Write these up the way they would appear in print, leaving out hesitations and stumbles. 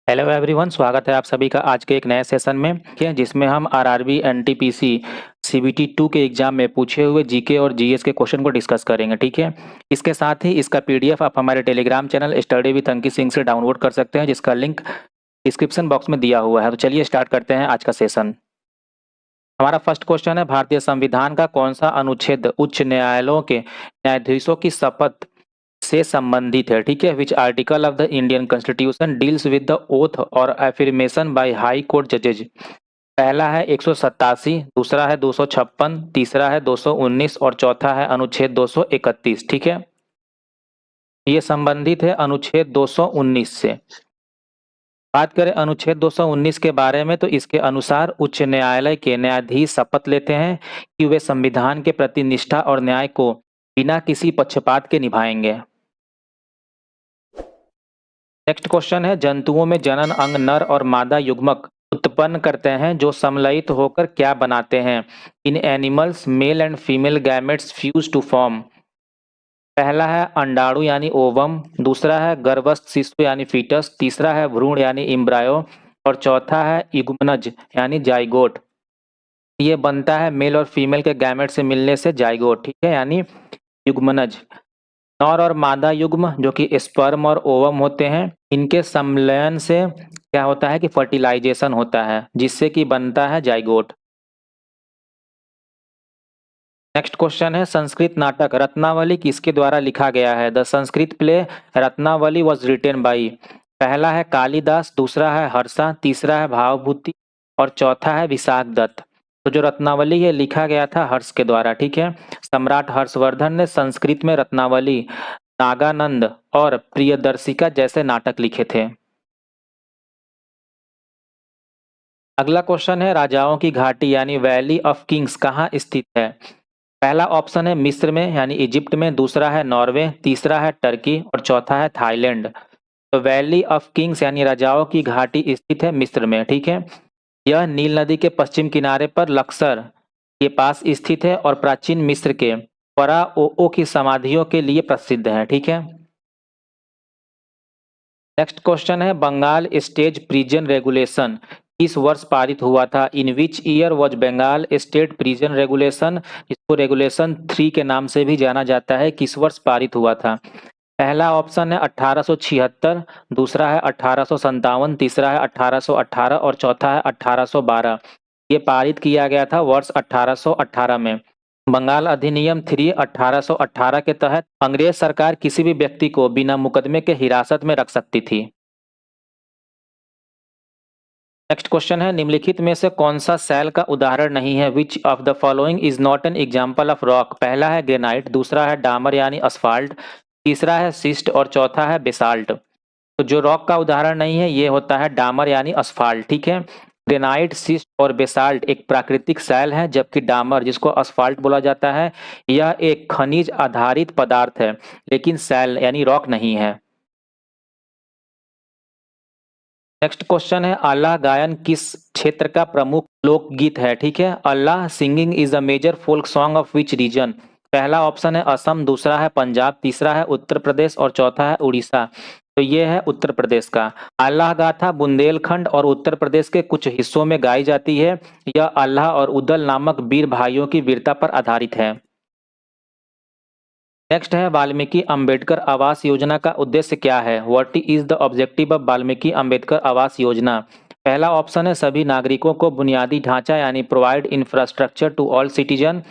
Hello everyone, स्वागत है आप सभी का आज के एक नए सेशन में जिसमें हम आरआरबी एनटीपीसी सीबीटी 2 के एग्जाम में पूछे हुए जीके और जीएस के क्वेश्चन को डिस्कस करेंगे। ठीक है, इसके साथ ही इसका पीडीएफ आप हमारे Telegram channel study with Ankit Singh से डाउनलोड कर सकते हैं, जिसका लिंक डिस्क्रिप्शन बॉक्स में दिया हुआ है। तो चलिए स्टार्ट करते हैं आज का सेशन। हमारा फर्स्ट क्वेश्चन है, भारतीय संविधान का कौन सा अनुच्छेद उच्च न्यायालयों के न्यायाधीशों की शपथ से संबंधित है? ठीक है, which article of the Indian constitution deals with the oath और एफर्मेशन बाय हाई कोर्ट जजेज? पहला है 187, दूसरा है 256, तीसरा है 219 और चौथा है अनुच्छेद 231। ठीक है, ये संबंधित है अनुच्छेद 219 से। बात करें अनुच्छेद 219 के बारे में, तो इसके अनुसार उच्च न्यायालय के न्यायाधीश शपथ लेते हैं कि वे संविधान के प्रति निष्ठा और न्याय को बिना किसी पक्षपात के निभाएंगे। नेक्स्ट क्वेश्चन है, जंतुओं में जनन अंग नर और मादा युग्मक उत्पन्न करते हैं जो समलयित होकर क्या बनाते हैं? In animals male and female gametes fuse to form. पहला है अंडाणु यानी ओवम, दूसरा है गर्भस्थ शिशु यानी फीटस, तीसरा है भ्रूण यानी इम्ब्रायो और चौथा है युग्मनज यानी जाइगोट। ये बनता है मेल और फीमेल के गैमेट से मिलने से जाइगोट। ठीक है, यानी युग्मनज। नर और मादा युग्म जो कि स्पर्म और ओवम होते हैं, इनके सम्मिलन से क्या होता है कि फर्टिलाइजेशन होता है, जिससे कि बनता है जाइगोट। नेक्स्ट क्वेश्चन है, संस्कृत नाटक रत्नावली किसके द्वारा लिखा गया है? The Sanskrit play Ratnavali was written by. पहला है कालिदास, दूसरा है हर्षा, तीसरा है भावभूति और चौथा है विशाख दत्त। तो जो रत्नावली है लिखा गया था हर्ष के द्वारा। ठीक है, सम्राट हर्षवर्धन ने संस्कृत में रत्नावली, नागानंद और प्रियदर्शिका जैसे नाटक लिखे थे। अगला क्वेश्चन है, राजाओं की घाटी यानी वैली ऑफ किंग्स कहाँ स्थित है? पहला ऑप्शन है मिस्र में यानी इजिप्ट में, दूसरा है नॉर्वे, तीसरा है टर्की और चौथा है थाईलैंड। तो वैली ऑफ किंग्स यानी राजाओं की घाटी स्थित है मिस्र में। ठीक है, यह नील नदी के पश्चिम किनारे पर लक्सर के पास स्थित है और प्राचीन मिस्र के फराओ की समाधियों के लिए प्रसिद्ध है। ठीक है, नेक्स्ट क्वेश्चन है, बंगाल स्टेट प्रिजन रेगुलेशन किस वर्ष पारित हुआ था? In which year was Bengal state prison regulation, इसको रेगुलेशन 3 के नाम से भी जाना जाता है, किस वर्ष पारित हुआ था? पहला ऑप्शन है 1876, दूसरा है 1857, तीसरा है 1818 और चौथा है 1812। ये पारित किया गया था वर्ष 1818 में। बंगाल अधिनियम 3 1818 के तहत अंग्रेज सरकार किसी भी व्यक्ति को बिना मुकदमे के हिरासत में रख सकती थी। नेक्स्ट क्वेश्चन है, निम्नलिखित में से कौन सा सेल का उदाहरण नहीं है? Which of the following is not an example of rock? पहला है ग्रेनाइट, दूसरा है डामर यानी असफाल्ट, तीसरा है सिस्ट और चौथा है बेसाल्ट। तो जो रॉक का उदाहरण नहीं है ये होता है डामर यानी असफाल्ट। ठीक है, ग्रेनाइट, सिस्ट और बेसाल्ट एक प्राकृतिक सेल है, जबकि डामर जिसको असफाल्ट बोला जाता है यह एक खनिज आधारित पदार्थ है, लेकिन सेल यानी रॉक नहीं है। नेक्स्ट क्वेश्चन है, अल्लाह गायन किस क्षेत्र का प्रमुख लोकगीत है? ठीक है, अल्लाह singing is a major folk song of which region? पहला ऑप्शन है असम, दूसरा है पंजाब, तीसरा है उत्तर प्रदेश और चौथा है उड़ीसा। तो ये है उत्तर प्रदेश का। अल्लाह गाथा बुंदेलखंड और उत्तर प्रदेश के कुछ हिस्सों में गाई जाती है। यह अल्लाह और उदल नामक वीर भाइयों की वीरता पर आधारित है। नेक्स्ट है, वाल्मीकि अंबेडकर आवास योजना का उद्देश्य क्या है? What is the objective of Valmiki Ambedkar Awas Yojana? पहला ऑप्शन है सभी नागरिकों को बुनियादी ढांचा यानी provide infrastructure to all citizen,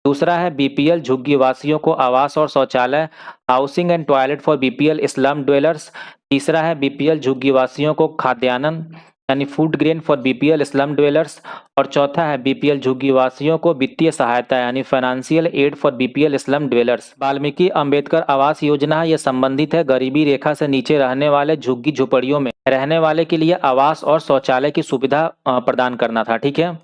दूसरा है बीपीएल झुग्गी वासियों को आवास और शौचालय, housing and toilet for BPL slum dwellers, तीसरा है बीपीएल झुग्गी वासियों को खाद्यान्न यानी food grain for BPL slum dwellers और चौथा है बीपीएल झुग्गी वासियों को वित्तीय सहायता यानी financial aid for BPL slum dwellers. Valmiki Ambedkar Awas Yojana ये संबंधित है गरीबी रेखा से नीचे रहने वाले झुग्गी झोपड़ियों में रहने वाले के लिए आवास और शौचालय की सुविधा प्रदान करना था। ठीक है,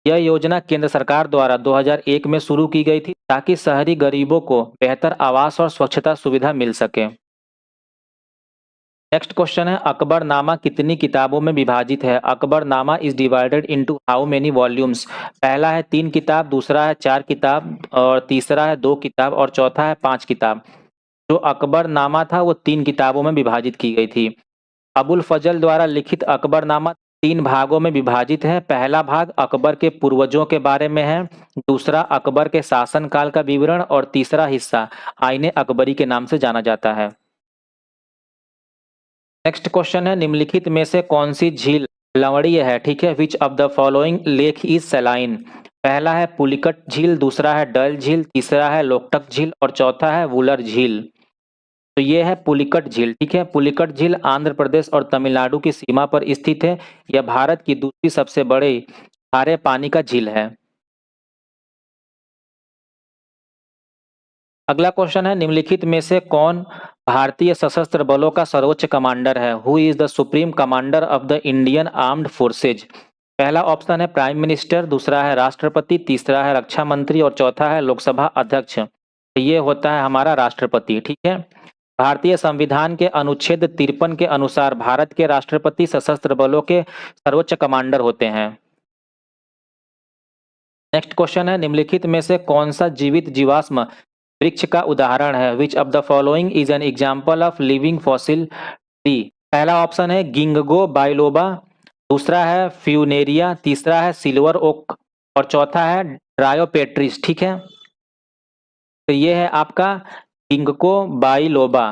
यह योजना केंद्र सरकार द्वारा 2001 में शुरू की गई थी ताकि शहरी गरीबों को बेहतर आवास और स्वच्छता सुविधा मिल सके। नेक्स्ट क्वेश्चन है, अकबरनामा कितनी किताबों में विभाजित है? Akbarnama is divided into how many volumes? पहला है 3 किताब, दूसरा है 4 किताब और तीसरा है 2 किताब और चौथा है 5 किताब। जो अकबरनामा था वो 3 किताबों में विभाजित की गई थी। अबुल फजल द्वारा लिखित अकबरनामा 3 भागों में विभाजित है। पहला भाग अकबर के पूर्वजों के बारे में है, दूसरा अकबर के शासनकाल का विवरण और तीसरा हिस्सा आईने अकबरी के नाम से जाना जाता है। नेक्स्ट क्वेश्चन है, निम्नलिखित में से कौन सी झील लवणीय है? ठीक है, which of the following lake is saline? पहला है पुलिकट झील, दूसरा है डल झील, तीसरा है लोकटक झील और चौथा है वुलर झील। तो ये है पुलिकट झील। ठीक है, पुलिकट झील आंध्र प्रदेश और तमिलनाडु की सीमा पर स्थित है। यह भारत की दूसरी सबसे बड़े खारे पानी का झील है। अगला क्वेश्चन है, निम्नलिखित में से कौन भारतीय सशस्त्र बलों का सर्वोच्च कमांडर है? Who is the supreme commander of the Indian armed forces? पहला ऑप्शन है प्राइम मिनिस्टर, दूसरा है राष्ट्रपति, तीसरा है रक्षा मंत्री और चौथा है लोकसभा अध्यक्ष। तो ये होता है हमारा राष्ट्रपति। ठीक है, भारतीय संविधान के अनुच्छेद 53 के अनुसार भारत के राष्ट्रपति सशस्त्र बलों के सर्वोच्च कमांडर होते हैं। नेक्स्ट क्वेश्चन है, निम्नलिखित में से कौन सा जीवित जीवाश्म वृक्ष का उदाहरण है? Which of the following is an example of living fossil tree? पहला ऑप्शन है गिंगगो बाइलोबा, दूसरा है फ्यूनेरिया, तीसरा है सिल्वर ओक और चौथा है ड्रायोपेट्रिस। ठीक है, तो ये है आपका गिंगको बाइलोबा।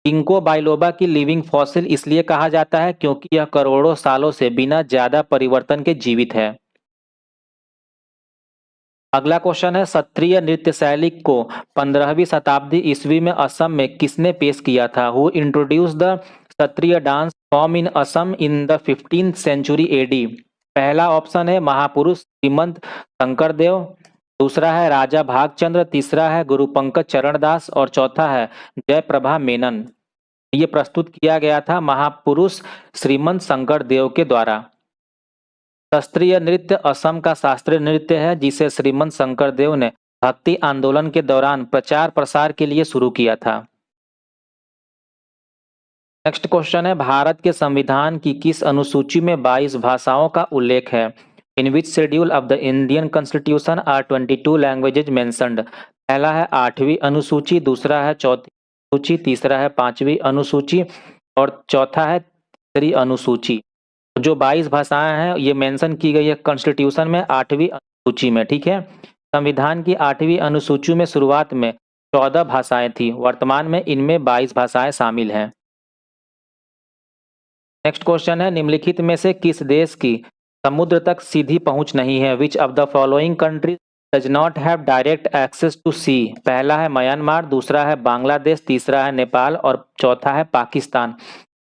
गिंको बाइलोबा की लिविंग फॉसिल इसलिए कहा जाता है क्योंकि यह करोड़ों सालों से बिना ज्यादा परिवर्तन के जीवित है। अगला क्वेश्चन है, क्षत्रिय नृत्य शैली को 15वीं शताब्दी ईस्वी में असम में किसने पेश किया था? Who introduce the Sattriya dance form in Assam in the 15th century AD? पहला ऑप्शन है महापुरुष श्रीमंत शंकरदेव, दूसरा है राजा भागचंद्र, तीसरा है गुरु पंकज चरण दास और चौथा है जयप्रभा मेनन। ये प्रस्तुत किया गया था महापुरुष श्रीमंत शंकरदेव के द्वारा। शास्त्रीय नृत्य असम का शास्त्रीय नृत्य है जिसे श्रीमंत शंकरदेव ने भक्ति आंदोलन के दौरान प्रचार प्रसार के लिए शुरू किया था। नेक्स्ट क्वेश्चन है, भारत के संविधान की किस अनुसूची में 22 भाषाओं का उल्लेख है? In which schedule of the Indian constitution are 22 languages mentioned? पहला है 8वीं अनुसूची, दूसरा है 4वीं अनुसूची, तीसरा है 5वीं अनुसूची और चौथा है 3री अनुसूची। जो 22 भाषाएं हैं ये मेंशन की गई है कॉन्स्टिट्यूशन में 8वीं अनुसूची में। ठीक है, संविधान की 8वीं अनुसूची में शुरुआत में 14 भाषाएं थी, वर्तमान में इनमें 22 भाषाएं शामिल हैं। नेक्स्ट क्वेश्चन है, निम्नलिखित में से किस देश की समुद्र तक सीधी पहुंच नहीं है? Which of the following countries does not have direct access to sea? पहला है म्यांमार, दूसरा है बांग्लादेश, तीसरा है नेपाल और चौथा है पाकिस्तान।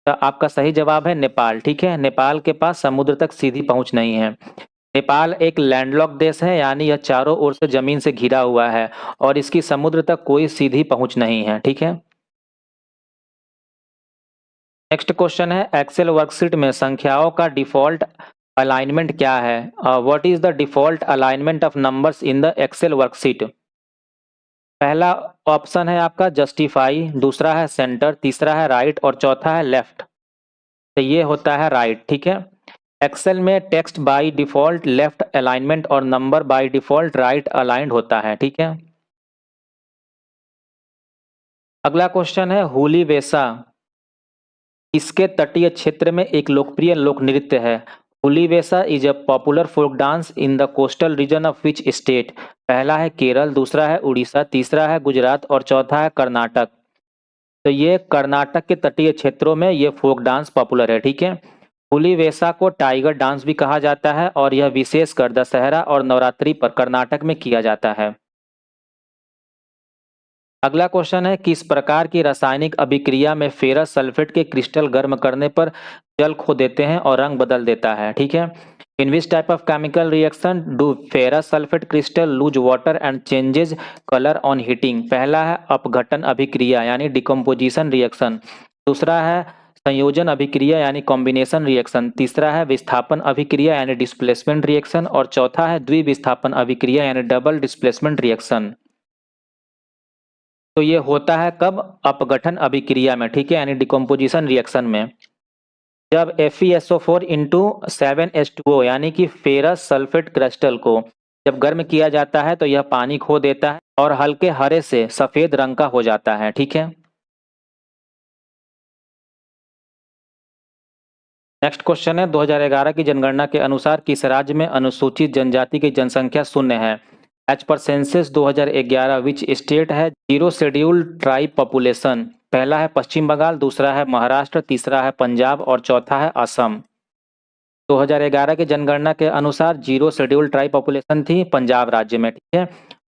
तो आपका सही जवाब है नेपाल। ठीक है, नेपाल के पास समुद्र तक सीधी पहुंच नहीं है। नेपाल एक लैंडलॉक देश है, यानी यह चारों ओर से जमीन से घिरा हुआ है और इसकी समुद्र तक कोई सीधी पहुंच नहीं है। ठीक है, नेक्स्ट क्वेश्चन है, एक्सेल वर्कशीट में संख्याओं का डिफॉल्ट अलाइनमेंट क्या है? What is the default alignment of numbers in the Excel worksheet? पहला ऑप्शन है आपका जस्टिफाई, दूसरा है सेंटर, तीसरा है राइट और चौथा है लेफ्ट। तो ये होता है राइट। ठीक है, एक्सेल में text by default left alignment और number by default right aligned होता है। ठीक है, अगला क्वेश्चन है, हुली वेसा इसके तटीय क्षेत्र में एक लोकप्रिय लोक नृत्य है? Huli Vesha is a popular folk dance in the coastal region of which state? पहला है केरल, दूसरा है उड़ीसा, तीसरा है गुजरात और चौथा है कर्नाटक। तो ये कर्नाटक के तटीय क्षेत्रों में ये फोक डांस पॉपुलर है। ठीक है, हुली वेसा को टाइगर डांस भी कहा जाता है और यह विशेषकर दशहरा और नवरात्रि पर कर्नाटक में किया जाता है। अगला क्वेश्चन है, किस प्रकार की रासायनिक अभिक्रिया में फेरस सल्फेट के क्रिस्टल गर्म करने पर जल खो देते हैं और रंग बदल देता है? ठीक है, in which type of chemical reaction do ferrous sulphate crystal lose water and changes colour on heating? पहला है अपघटन अभिक्रिया यानी डिकम्पोजिशन रिएक्शन, दूसरा है संयोजन अभिक्रिया यानी कॉम्बिनेशन रिएक्शन, तीसरा है विस्थापन अभिक्रिया यानी डिस्प्लेसमेंट रिएक्शन और चौथा है द्विविस्थापन अभिक्रिया यानी डबल डिस्प्लेसमेंट रिएक्शन। तो ये होता है कब? अपघटन अभिक्रिया में। ठीक है, यानी डिकम्पोजिशन रिएक्शन में। जब FeSO4 इंटू 7H2O यानी कि फेरस सल्फेट क्रिस्टल को जब गर्म किया जाता है तो यह पानी खो देता है और हल्के हरे से सफेद रंग का हो जाता है। ठीक है, नेक्स्ट क्वेश्चन है 2011 की जनगणना के अनुसार किस राज्य में अनुसूचित जनजाति की जनसंख्या शून्य है? As per census 2011 which state है जीरो शेड्यूल्ड ट्राइब पॉपुलेशन? पहला है पश्चिम बंगाल, दूसरा है महाराष्ट्र, तीसरा है पंजाब और चौथा है असम। 2011 की जनगणना के अनुसार जीरो शेड्यूल्ड ट्राइब पॉपुलेशन थी पंजाब राज्य में, ठीक है।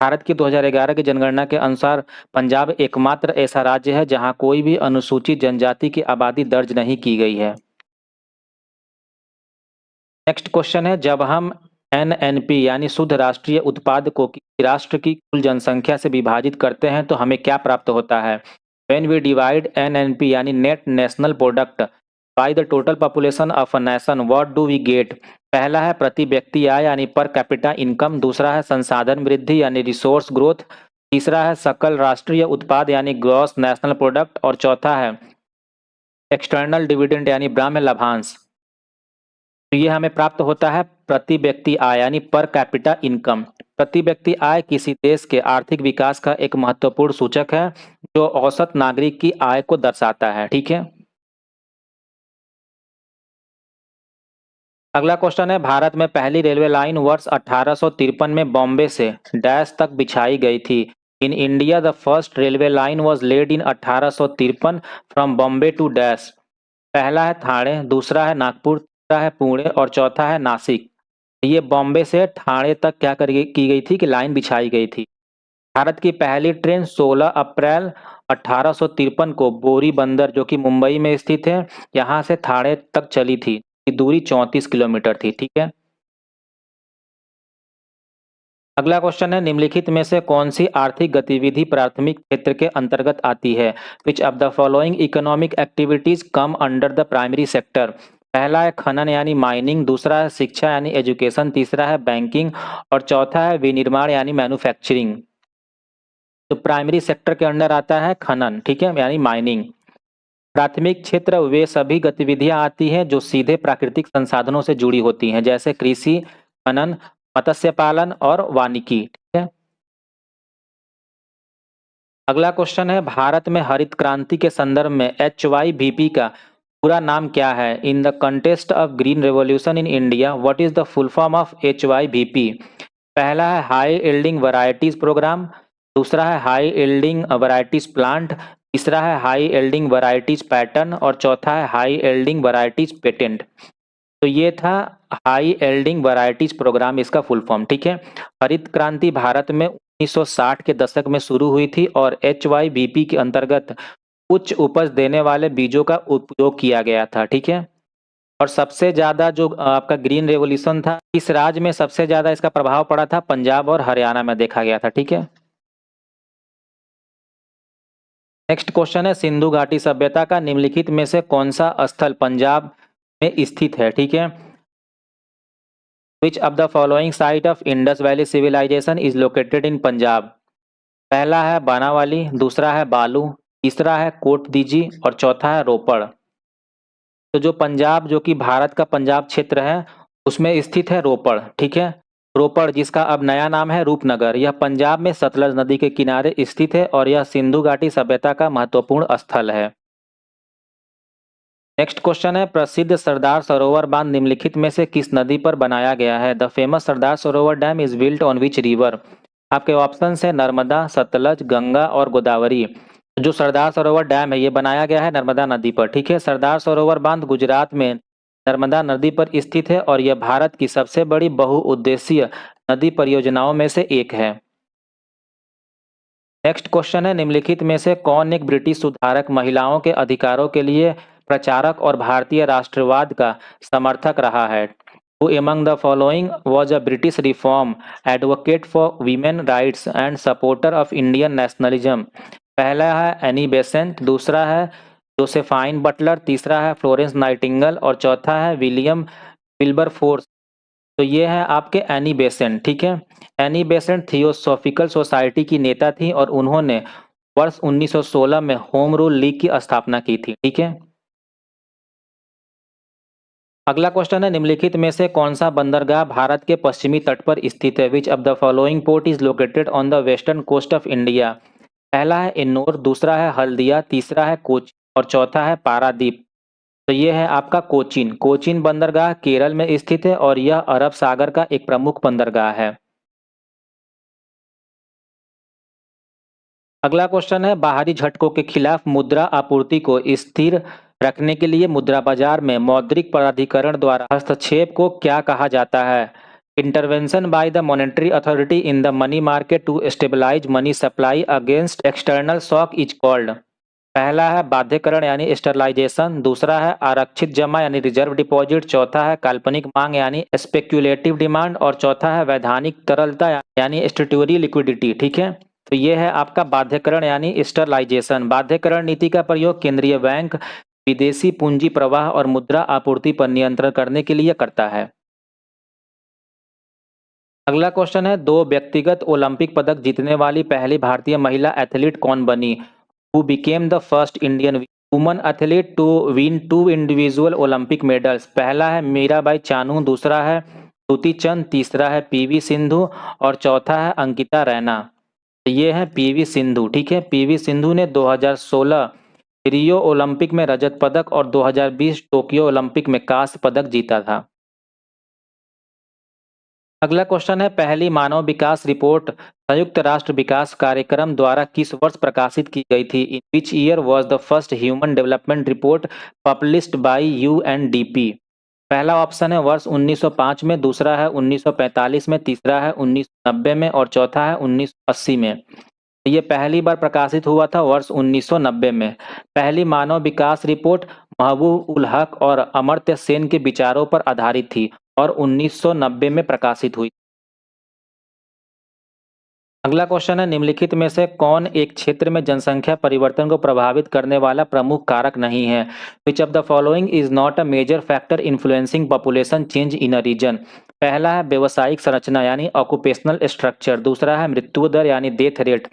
भारत की 2011 की जनगणना के अनुसार पंजाब एकमात्र ऐसा राज्य है जहां कोई भी अनुसूचित जनजाति की आबादी दर्ज नहीं की गई है। नेक्स्ट क्वेश्चन है जब हम एनएनपी यानी शुद्ध राष्ट्रीय उत्पाद को राष्ट्र की कुल जनसंख्या से विभाजित करते हैं तो हमें क्या प्राप्त होता है? व्हेन वी डिवाइड एनएनपी यानी net national product by the total population of a nation what do we get? पहला है प्रति व्यक्ति आय यानी पर कैपिटा इनकम, दूसरा है संसाधन वृद्धि यानी रिसोर्स ग्रोथ, तीसरा है सकल राष्ट्रीय उत्पाद यानी ग्रॉस नेशनल प्रोडक्ट और चौथा है एक्सटर्नल डिविडेंड यानी बाह्य लाभांश। तो ये हमें प्राप्त होता है प्रति व्यक्ति आय यानी पर कैपिटा इनकम। प्रति व्यक्ति आय किसी देश के आर्थिक विकास का एक महत्वपूर्ण सूचक है जो औसत नागरिक की आय को दर्शाता है, ठीक है। अगला क्वेश्चन है भारत में पहली रेलवे लाइन वर्ष 1853 में बॉम्बे से डैश तक बिछाई गई थी। In India the first railway line was laid in 1853 from Bombay to dash. पहला है ठाणे, दूसरा है नागपुर, तीसरा है पुणे और चौथा है नासिक। ये बॉम्बे से ठाणे तक क्या की गई थी कि लाइन बिछाई गई थी। भारत की पहली ट्रेन 16 अप्रैल 1853 को बोरी बंदर जो कि मुंबई में स्थित है यहाँ से ठाणे तक चली थी। दूरी 34 किलोमीटर थी, ठीक है। अगला क्वेश्चन है निम्नलिखित में से कौन सी आर्थिक गतिविधि प्राथमिक क्षेत्र के अंतर्गत आती है? Which of the following economic activities come under the primary sector? पहला है खनन यानी माइनिंग, दूसरा है शिक्षा यानी एजुकेशन, तीसरा है बैंकिंग और चौथा है विनिर्माण यानी मैन्युफैक्चरिंग। तो प्राइमरी सेक्टर के अंडर आता है खनन, ठीक है, यानी माइनिंग। प्राथमिक क्षेत्र वे सभी गतिविधियां आती हैं जो सीधे प्राकृतिक संसाधनों से जुड़ी होती हैं जैसे कृषि, खनन, मत्स्य पालन और वानिकी, ठीक है। अगला क्वेश्चन है भारत में हरित क्रांति के संदर्भ में HYVP का पूरा नाम क्या है? In the contest of green revolution in India what is the full form of HYVP? पहला है हाई यील्डिंग वैरायटीज प्रोग्राम, दूसरा है हाई यील्डिंग वैरायटीज प्लांट, तीसरा है हाई यील्डिंग वैरायटीज पैटर्न और चौथा है हाई यील्डिंग वैरायटीज पेटेंट। तो ये था हाई यील्डिंग वैरायटीज प्रोग्राम, इसका फुल फॉर्म, ठीक है। हरित क्रांति भारत में 1960 के दशक में शुरू हुई थी और HYVP के अंतर्गत उच्च उपज देने वाले बीजों का उपयोग किया गया था, ठीक है। और सबसे ज्यादा जो आपका ग्रीन रेवोल्यूशन था इस राज्य में सबसे ज्यादा इसका प्रभाव पड़ा था पंजाब और हरियाणा में देखा गया था, ठीक है। नेक्स्ट क्वेश्चन है सिंधु घाटी सभ्यता का निम्नलिखित में से कौन सा स्थल पंजाब में स्थित है, ठीक है। Which of the following site of Indus valley civilisation is located in Punjab? पहला है बानावाली, दूसरा है बालू, तीसरा है कोट दीजी और चौथा है रोपड़। तो जो पंजाब जो कि भारत का पंजाब क्षेत्र है उसमें स्थित है रोपड़, ठीक है। रोपड़ जिसका अब नया नाम है रूपनगर, यह पंजाब में सतलज नदी के किनारे स्थित है और यह सिंधु घाटी सभ्यता का महत्वपूर्ण स्थल है। नेक्स्ट क्वेश्चन है प्रसिद्ध सरदार सरोवर बांध निम्नलिखित में से किस नदी पर बनाया गया है? The famous Sardar Sarovar dam is built on which river? आपके ऑप्शन है नर्मदा, सतलज, गंगा और गोदावरी। जो सरदार सरोवर डैम है ये बनाया गया है नर्मदा नदी पर, ठीक है। सरदार सरोवर बांध गुजरात में नर्मदा नदी पर स्थित है और यह भारत की सबसे बड़ी बहुउद्देशीय नदी परियोजनाओं में से एक है। नेक्स्ट क्वेश्चन है निम्नलिखित में से कौन एक ब्रिटिश सुधारक महिलाओं के अधिकारों के लिए प्रचारक और भारतीय राष्ट्रवाद का समर्थक रहा है? Who among the following was a British reform advocate for women rights and supporter of Indian nationalism? पहला है एनी बेसेंट, दूसरा है जोसेफाइन बटलर, तीसरा है फ्लोरेंस नाइटिंगेल और चौथा है विलियम विल्बरफोर्स। तो ये है आपके एनी बेसेंट, ठीक है। एनी बेसेंट थियोसॉफिकल सोसाइटी की नेता थी और उन्होंने वर्ष 1916 में होम रूल लीग की स्थापना की थी, ठीक है। अगला क्वेश्चन है निम्नलिखित में से कौन सा बंदरगाह भारत के पश्चिमी तट पर स्थित है? Which of the following port is located on the western coast of India? पहला है इन्नौर, दूसरा है हल्दिया, तीसरा है कोची और चौथा है पारादीप। तो ये है आपका कोचीन। कोचीन बंदरगाह केरल में स्थित है और यह अरब सागर का एक प्रमुख बंदरगाह है। अगला क्वेश्चन है, बाहरी झटकों के खिलाफ मुद्रा आपूर्ति को स्थिर रखने के लिए मुद्रा बाजार में मौद्रिक प्राधिकरण द्वारा हस्तक्षेप को क्या कहा जाता है? Intervention by the monetary authority in the money market to stabilise money supply against external shock is called. पहला है बाध्यकरण यानी स्टरलाइजेशन, दूसरा है आरक्षित जमा यानी रिजर्व डिपॉजिट, चौथा है काल्पनिक मांग यानी स्पेक्युलेटिव डिमांड और चौथा है वैधानिक तरलता यानी स्टैट्यूटरी लिक्विडिटी। ठीक है, तो ये है आपका बाध्यकरण यानी स्टरलाइजेशन। बाध्यकरण नीति का प्रयोग केंद्रीय बैंक विदेशी पूंजी प्रवाह और मुद्रा आपूर्ति पर नियंत्रण करने के लिए करता है। अगला क्वेश्चन है, दो व्यक्तिगत ओलंपिक पदक जीतने वाली पहली भारतीय महिला एथलीट कौन बनी? Who became the first Indian woman athlete to win two individual Olympic medals? पहला है मीराबाई चानू, दूसरा है द्युति चंद, तीसरा है पीवी सिंधु और चौथा है अंकिता रैना। तो ये है पीवी सिंधु। ठीक है, पीवी सिंधु ने 2016 रियो ओलंपिक में रजत पदक और 2020 टोक्यो ओलंपिक में कांस्य पदक जीता था। अगला क्वेश्चन है, पहली मानव विकास रिपोर्ट संयुक्त राष्ट्र विकास कार्यक्रम द्वारा किस वर्ष प्रकाशित की गई थी? In which year was the first human development report published by UNDP? पहला ऑप्शन है वर्ष 1905 में, दूसरा है 1945 में, तीसरा है 1990 में और चौथा है 1980 में। ये पहली बार प्रकाशित हुआ था वर्ष 1990 में। पहली मानव विकास रिपोर्ट महबूब उल हक और अमर्त्य सेन के विचारों पर आधारित थी और 1990 में प्रकाशित हुई। अगला क्वेश्चन है, निम्नलिखित में से कौन एक क्षेत्र में जनसंख्या परिवर्तन को प्रभावित करने वाला प्रमुख कारक नहीं है? Which of the following is not a major factor influencing population change in a region? पहला है व्यवसायिक संरचना यानी ऑक्यूपेशनल स्ट्रक्चर, दूसरा है मृत्यु दर यानी डेथ रेट,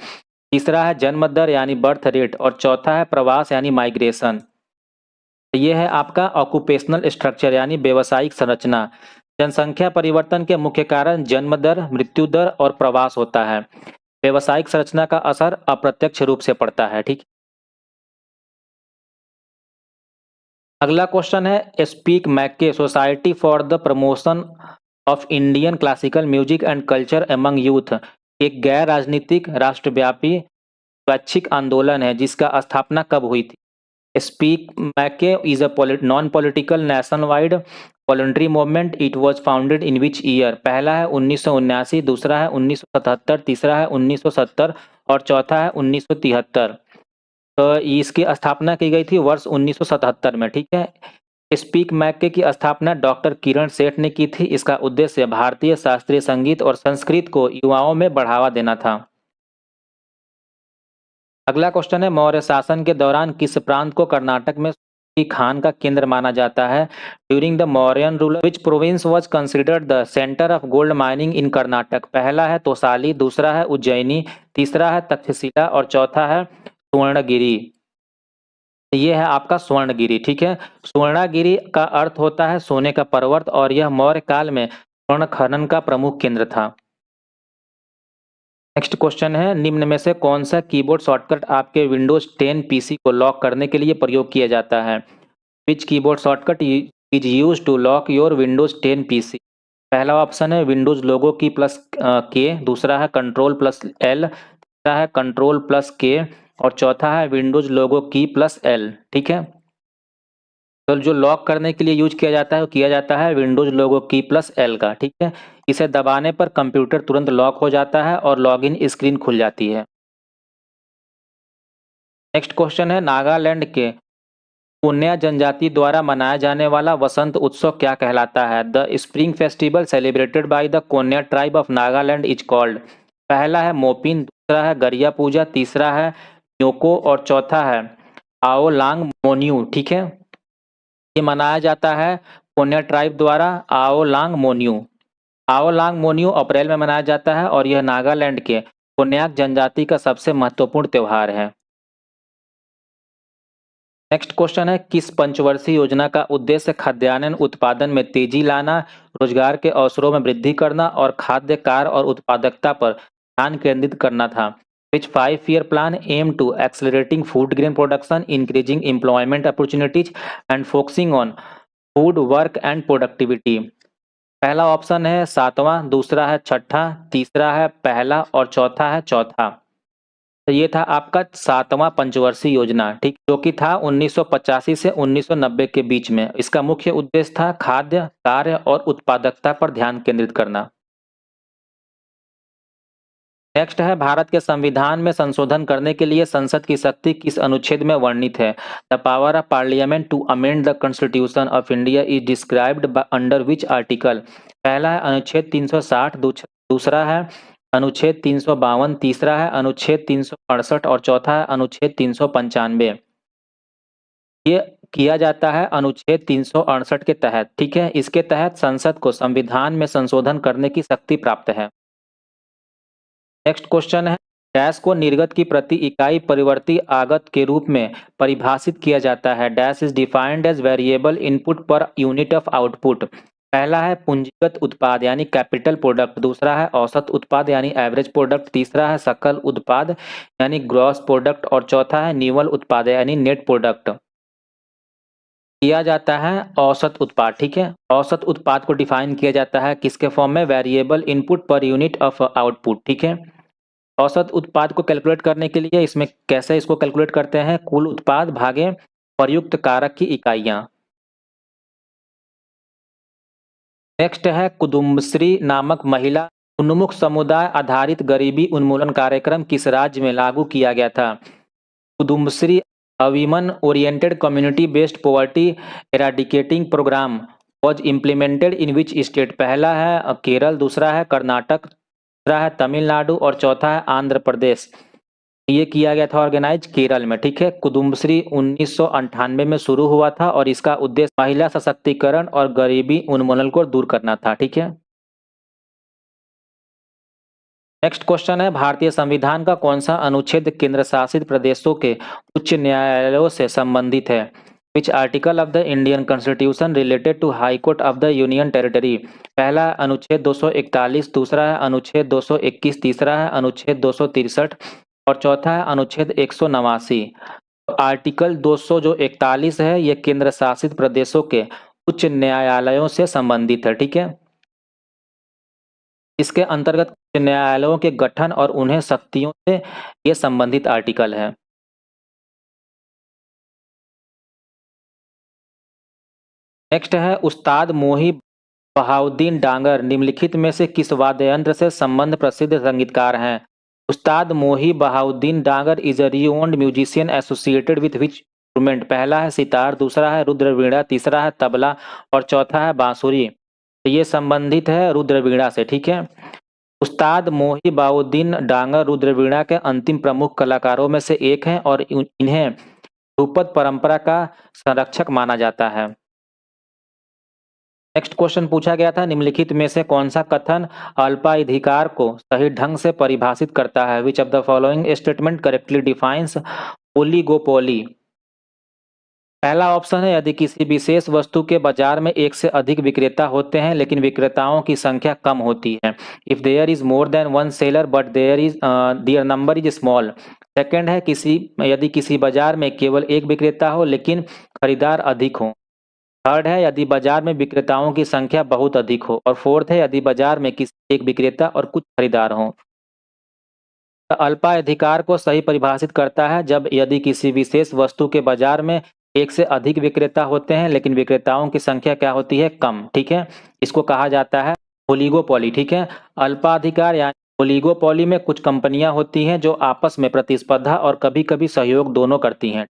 तीसरा है जन्म दर यानी बर्थ रेट और चौथा है प्रवास यानी माइग्रेशन। ये है आपका ऑक्यूपेशनल स्ट्रक्चर यानी व्यवसायिक संरचना। जनसंख्या परिवर्तन के मुख्य कारण जन्म दर, मृत्यु दर और प्रवास होता है। व्यवसायिक संरचना का असर अप्रत्यक्ष रूप से पड़ता है। ठीक, अगला क्वेश्चन है, स्पीक मैके society for the promotion of Indian classical music and culture among youth एक गैर राजनीतिक राष्ट्रव्यापी स्वैच्छिक आंदोलन है जिसका स्थापना कब हुई थी? Speak Mackay is a non-political nationwide voluntary movement. It was founded in which year? पहला है 1979, दूसरा है 1977, तीसरा है 1970 और चौथा है 1973। तो इसकी स्थापना की गई थी वर्ष 1977 में। ठीक है, स्पीक मैके की स्थापना डॉक्टर किरण सेठ ने की थी। इसका उद्देश्य भारतीय शास्त्रीय संगीत और संस्कृत को युवाओं में बढ़ावा देना था। अगला क्वेश्चन है, मौर्य शासन के दौरान किस प्रांत को कर्नाटक में की खान का केंद्र माना जाता है? During the Mauryan rule which province was considered the centre of gold mining इन कर्नाटक? पहला है तोसाली, दूसरा है उज्जैनी, तीसरा है तक्षशिला और चौथा है सुवर्णगिरी। ये है आपका स्वर्णगिरी। ठीक है, सुवर्णगिरी का अर्थ होता है सोने का पर्वत और यह मौर्य काल में स्वर्ण खनन का प्रमुख केंद्र था। नेक्स्ट क्वेश्चन है, निम्न में से कौन सा कीबोर्ड शॉर्टकट आपके विंडोज 10 पीसी को लॉक करने के लिए प्रयोग किया जाता है? Which keyboard shortcut is use to lock your Windows 10 PC? पहला ऑप्शन है विंडोज लोगो की प्लस के, दूसरा है कंट्रोल प्लस एल, तीसरा है कंट्रोल प्लस के और चौथा है Windows logo key plus L. ठीक है, तो जो लॉक करने के लिए यूज किया जाता है वो किया जाता है Windows logo key plus L का। ठीक है, इसे दबाने पर कंप्यूटर तुरंत लॉक हो जाता है और लॉगिन स्क्रीन खुल जाती है। नेक्स्ट क्वेश्चन है, नागालैंड के पुन्या जनजाति द्वारा मनाया जाने वाला वसंत उत्सव क्या कहलाता है? The spring festival celebrated by the Kenya tribe of Nagaland is called. पहला है मोपिन, दूसरा है गरिया पूजा, तीसरा है न्योको और चौथा है आओलांग मोन्यू। ठीक है, ये मनाया जाता है कोन्या ट्राइब द्वारा आओलांग मोन्यू। आओलांग मोन्यू अप्रैल में मनाया जाता है और यह नागालैंड के कोन्याक जनजाति का सबसे महत्वपूर्ण त्यौहार है। नेक्स्ट क्वेश्चन है, किस पंचवर्षीय योजना का उद्देश्य खाद्यान्न उत्पादन में तेजी लाना, रोजगार के अवसरों में वृद्धि करना और खाद्य कार्य और उत्पादकता पर ध्यान केंद्रित करना था? Which 5-year plan aim to accelerating food grain production, increasing employment opportunities and focusing on food work and productivity? पहला ऑप्शन है 7वां, दूसरा है छठा, तीसरा है पहला और चौथा है चौथा। तो ये था आपका 7वां पंचवर्षीय योजना, ठीक, जो कि था 1985 से 1990 के बीच में। इसका मुख्य उद्देश्य था खाद्य, कार्य और उत्पादकता पर ध्यान केंद्रित करना। नेक्स्ट है भारत के संविधान में संशोधन करने के लिए संसद की शक्ति किस अनुच्छेद में वर्णित है? The power of parliament to amend the constitution of India is described under which article? पहला है अनुच्छेद 360, दूसरा है अनुच्छेद 352, तीसरा है अनुच्छेद 368 और चौथा है अनुच्छेद 395। ये किया जाता है अनुच्छेद 368 के तहत, ठीक है। इसके तहत संसद को संविधान में संशोधन करने की शक्ति प्राप्त है। नेक्स्ट क्वेश्चन है, डैश को निर्गत की प्रति इकाई परिवर्ती आगत के रूप में परिभाषित किया जाता है? Dash is defined as variable input per unit of output. पहला है पूंजीगत उत्पाद यानी कैपिटल प्रोडक्ट, दूसरा है औसत उत्पाद यानी एवरेज प्रोडक्ट, तीसरा है सकल उत्पाद यानी ग्रॉस प्रोडक्ट और चौथा है निवल उत्पाद यानी नेट प्रोडक्ट। किया जाता है औसत उत्पाद, ठीक है। औसत उत्पाद को डिफाइन किया जाता है किसके फॉर्म में? Variable input per unit of output, ठीक है। औसत उत्पाद को कैलकुलेट करने के लिए इसमें कैसे इसको कैलकुलेट करते हैं? कुल उत्पाद भागे प्रयुक्त कारक की इकाइयां। नेक्स्ट है कुदुम्बश्री नामक महिला उन्मुख समुदाय आधारित गरीबी उन्मूलन कार्यक्रम किस राज्य में लागू किया गया था? Kudumbashree women oriented community based poverty eradicating programme was implemented in which state? पहला है केरल, दूसरा है कर्नाटक, तीसरा है तमिलनाडु और चौथा है आंध्र प्रदेश। ये किया गया था ऑर्गेनाइज केरल में, ठीक है। कुदुम्बश्री 1998 में शुरू हुआ था और इसका उद्देश्य महिला सशक्तिकरण और गरीबी उन्मूलन को दूर करना था, ठीक है। नेक्स्ट क्वेश्चन है, भारतीय संविधान का कौन सा अनुच्छेद केंद्र शासित प्रदेशों के उच्च न्यायालयों से संबंधित है? Which article of the Indian constitution related to high court of the union territory? पहला अनुच्छेद 241, दूसरा है अनुच्छेद 221, तीसरा है अनुच्छेद 263 और चौथा है अनुच्छेद 189। आर्टिकल 241 है, ये केंद्र शासित प्रदेशों के उच्च न्यायालयों से संबंधित है, ठीक है। इसके अंतर्गत न्यायालयों के गठन और उन्हें शक्तियों से ये संबंधित आर्टिकल है। नेक्स्ट है, उस्ताद मोही बहाउद्दीन डांगर निम्नलिखित में से किस वाद्य यंत्र से संबंध प्रसिद्ध संगीतकार हैं? Ustad Mohi Bahauddin Dagar is a renowned musician associated with which instrument? पहला है सितार, दूसरा है रुद्रवीणा, तीसरा है तबला और चौथा है बांसुरी। तो ये संबंधित है रुद्रवीणा से, ठीक है। उस्ताद मोही बहाउद्दीन डांगर रुद्रवीणा के अंतिम प्रमुख कलाकारों में से एक हैं और इन्हें ध्रुपद परंपरा का संरक्षक माना जाता है। नेक्स्ट क्वेश्चन पूछा गया था, निम्नलिखित में से कौन सा कथन अल्पाधिकार को सही ढंग से परिभाषित करता है? Which of the following statement correctly defines oligopoly? पहला ऑप्शन है, यदि किसी विशेष वस्तु के बाजार में एक से अधिक विक्रेता होते हैं लेकिन विक्रेताओं की संख्या कम होती है। If there is more than one seller but there number is small. Second है, यदि किसी बाजार में केवल एक विक्रेता हो लेकिन खरीदार अधिक हो। थर्ड है, यदि बाजार में विक्रेताओं की संख्या बहुत अधिक हो। और फोर्थ है, यदि बाजार में किसी एक विक्रेता और कुछ खरीदार हों। अल्पाधिकार को सही परिभाषित करता है जब यदि किसी विशेष वस्तु के बाजार में एक से अधिक विक्रेता होते हैं लेकिन विक्रेताओं की संख्या क्या होती है? कम, ठीक है। इसको कहा जाता है ओलिगोपोली, ठीक है। अल्पाधिकार यानी ओलिगोपोली में कुछ कंपनियां होती हैं जो आपस में प्रतिस्पर्धा और कभी कभी सहयोग दोनों करती हैं।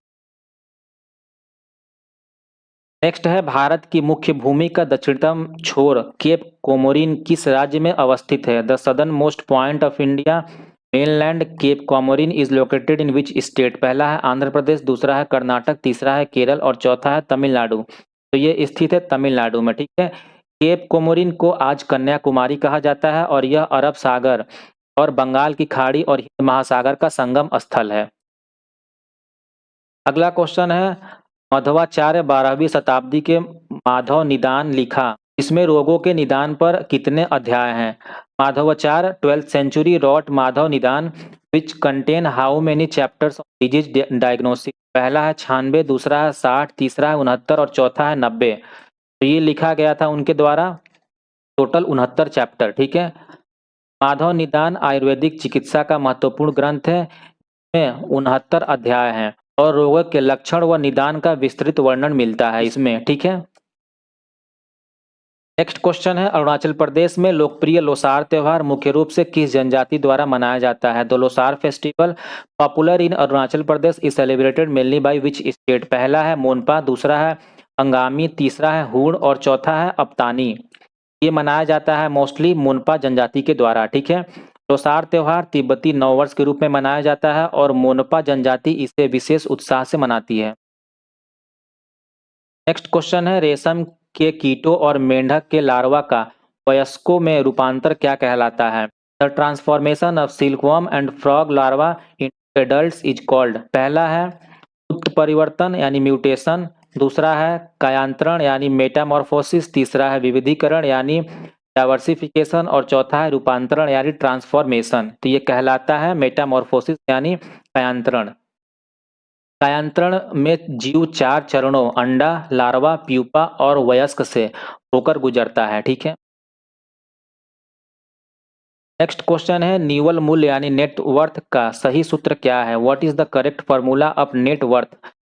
नेक्स्ट है, भारत की मुख्य भूमि का दक्षिणतम छोर केप कोमोरिन किस राज्य में अवस्थित है? The southern most point of India mainland Cape Comorin is located in which state? पहला है आंध्र प्रदेश, दूसरा है कर्नाटक, तीसरा है केरल और चौथा है तमिलनाडु। तो ये स्थित है तमिलनाडु में, ठीक है। केप कोमोरिन को आज कन्याकुमारी कहा जाता है और यह अरब सागर और बंगाल की खाड़ी और हिंद महासागर का संगम स्थल है। अगला क्वेश्चन है, मध्वाचार्य 12वीं शताब्दी के माधव निदान लिखा इसमें रोगों के निदान पर कितने अध्याय हैं? Madhavacharya 12th century wrote Madhav निदान which contain how many chapters on disease diagnosis? पहला है 96, दूसरा है 60, तीसरा है 69 और चौथा है 90। तो ये लिखा गया था उनके द्वारा, टोटल 69 चैप्टर, ठीक है। माधव निदान आयुर्वेदिक चिकित्सा का महत्वपूर्ण ग्रंथ है, इसमें 69 अध्याय हैं और रोगों के लक्षण व निदान का विस्तृत वर्णन मिलता है इसमें, ठीक है। नेक्स्ट क्वेश्चन है, अरुणाचल प्रदेश में लोकप्रिय लोसार त्योहार मुख्य रूप से किस जनजाति द्वारा मनाया जाता है? The Losar festival popular in Arunachal Pradesh is celebrated mainly by which state? पहला है मोनपा, दूसरा है अंगामी, तीसरा है हूण और चौथा है अपतानी। ये मनाया जाता है मोस्टली मोनपा जनजाति के द्वारा, ठीक है। लोसार त्योहार तिब्बती नववर्ष के रूप में मनाया जाता है और मोनपा जनजाति इसे विशेष उत्साह से मनाती है। नेक्स्ट क्वेश्चन है, रेशम के कीटों और मेंढक के लार्वा का वयस्कों में रूपांतर क्या कहलाता है? The transformation of silkworm and frog larva in adults is called. पहला है उत्परिवर्तन यानी म्यूटेशन, दूसरा है कायांतरण यानी मेटामॉर्फोसिस, तीसरा है विविधीकरण यानी डाइवर्सिफिकेशन और चौथा है रूपांतरण यानी ट्रांसफॉर्मेशन। तो ये कहलाता है मेटामॉर्फोसिस यानी कायांतरण। कायांतरण में जीव 4 चरणों अंडा, लार्वा, प्यूपा और वयस्क से होकर गुजरता है, ठीक है। नेक्स्ट क्वेश्चन है, निवल मूल्य यानी नेटवर्थ का सही सूत्र क्या है? What is the correct formula of net worth?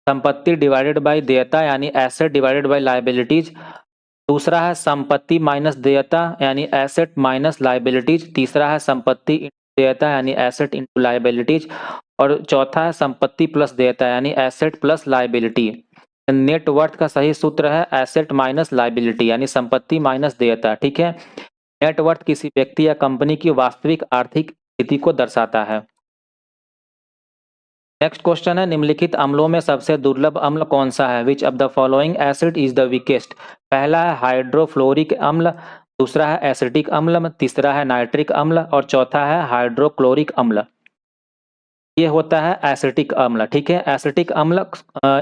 संपत्ति डिवाइडेड बाय देयता यानी एसेट डिवाइडेड बाय लायबिलिटीज, दूसरा है संपत्ति माइनस देयता यानी एसेट माइनस लायबिलिटीज, तीसरा है संपत्ति इंटू देयता यानी एसेट इंटू लायबिलिटीज और चौथा है संपत्ति प्लस देयता यानी एसेट प्लस लायबिलिटी। नेटवर्थ का सही सूत्र है एसेट माइनस लायबिलिटी यानी संपत्ति माइनस देयता, ठीक है। नेटवर्थ किसी व्यक्ति या कंपनी की वास्तविक आर्थिक स्थिति को दर्शाता है। नेक्स्ट क्वेश्चन है, निम्नलिखित अम्लों में सबसे दुर्लभ अम्ल कौन सा है? Which of the following acid is the weakest? पहला है हाइड्रोफ्लोरिक अम्ल, दूसरा है एसिटिक अम्ल, तीसरा है नाइट्रिक अम्ल और चौथा है हाइड्रोक्लोरिक अम्ल। ये होता है एसिटिक अम्ल, ठीक है। एसिटिक अम्ल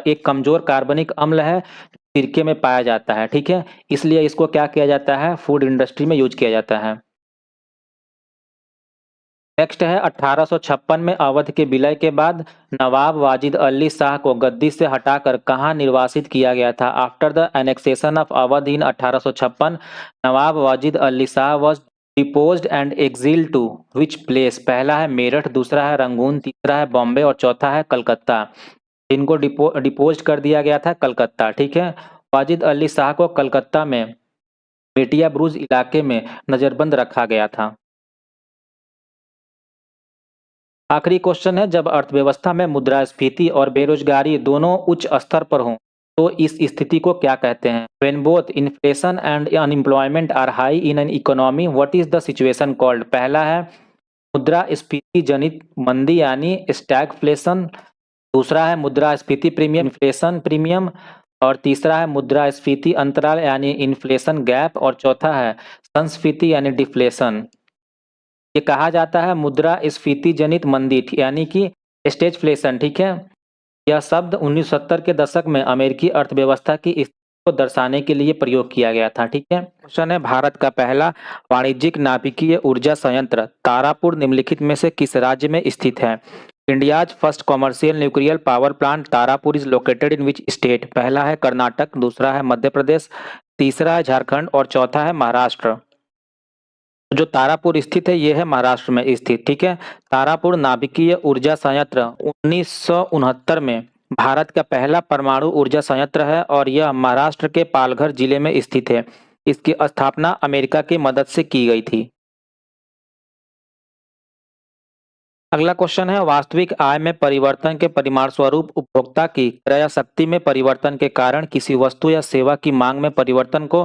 एक कमजोर कार्बनिक अम्ल है, सिरके में पाया जाता है, ठीक है। इसलिए इसको क्या किया जाता है? फूड इंडस्ट्री में यूज किया जाता है। नेक्स्ट है, 1856 में अवध के विलय के बाद नवाब वाजिद अली शाह को गद्दी से हटाकर कहाँ निर्वासित किया गया था? After the annexation of Awadh in 1856 Nawab Wajid Ali Shah was deposed and exiled to which place? पहला है मेरठ, दूसरा है रंगून, तीसरा है बॉम्बे और चौथा है कलकत्ता। इनको डिपोज कर दिया गया था कलकत्ता, ठीक है। वाजिद अली शाह को कलकत्ता में बेटिया ब्रुज इलाके में नजरबंद रखा गया था। आखिरी क्वेश्चन है, जब अर्थव्यवस्था में मुद्रास्फीति और बेरोजगारी दोनों उच्च स्तर पर हों तो इस स्थिति को क्या कहते हैं? When both inflation and unemployment are high in an economy, what is the situation called? पहला है मुद्रास्फीति जनित मंदी यानी स्टैगफ्लेशन, दूसरा है मुद्रास्फीति प्रीमियम इन्फ्लेशन प्रीमियम और तीसरा है मुद्रास्फीति अंतराल यानी इन्फ्लेशन गैप और चौथा है संस्फीति यानी डिफ्लेशन। ये कहा जाता है मुद्रास्फीति जनित मंदी यानी कि स्टेजफ्लेशन, ठीक है। यह शब्द 1970 के दशक में अमेरिकी अर्थव्यवस्था की स्थिति को दर्शाने के लिए प्रयोग किया गया था, ठीक है। क्वेश्चन है, भारत का पहला वाणिज्यिक नाभिकीय ऊर्जा संयंत्र तारापुर निम्नलिखित में से किस राज्य में स्थित है? India's first commercial nuclear power plant Tarapur is located in which state? पहला है कर्नाटक, दूसरा है मध्य प्रदेश, तीसरा है झारखंड और चौथा है महाराष्ट्र। जो तारापुर स्थित है ये है महाराष्ट्र में स्थित, ठीक है। तारापुर नाभिकीय ऊर्जा संयंत्र 1969 में भारत का पहला परमाणु ऊर्जा संयंत्र है और यह महाराष्ट्र के पालघर जिले में स्थित है। इसकी स्थापना अमेरिका की मदद से की गई थी। अगला क्वेश्चन है, वास्तविक आय में परिवर्तन के परिमाण स्वरूप उपभोक्ता की क्रय शक्ति में परिवर्तन के कारण किसी वस्तु या सेवा की मांग में परिवर्तन को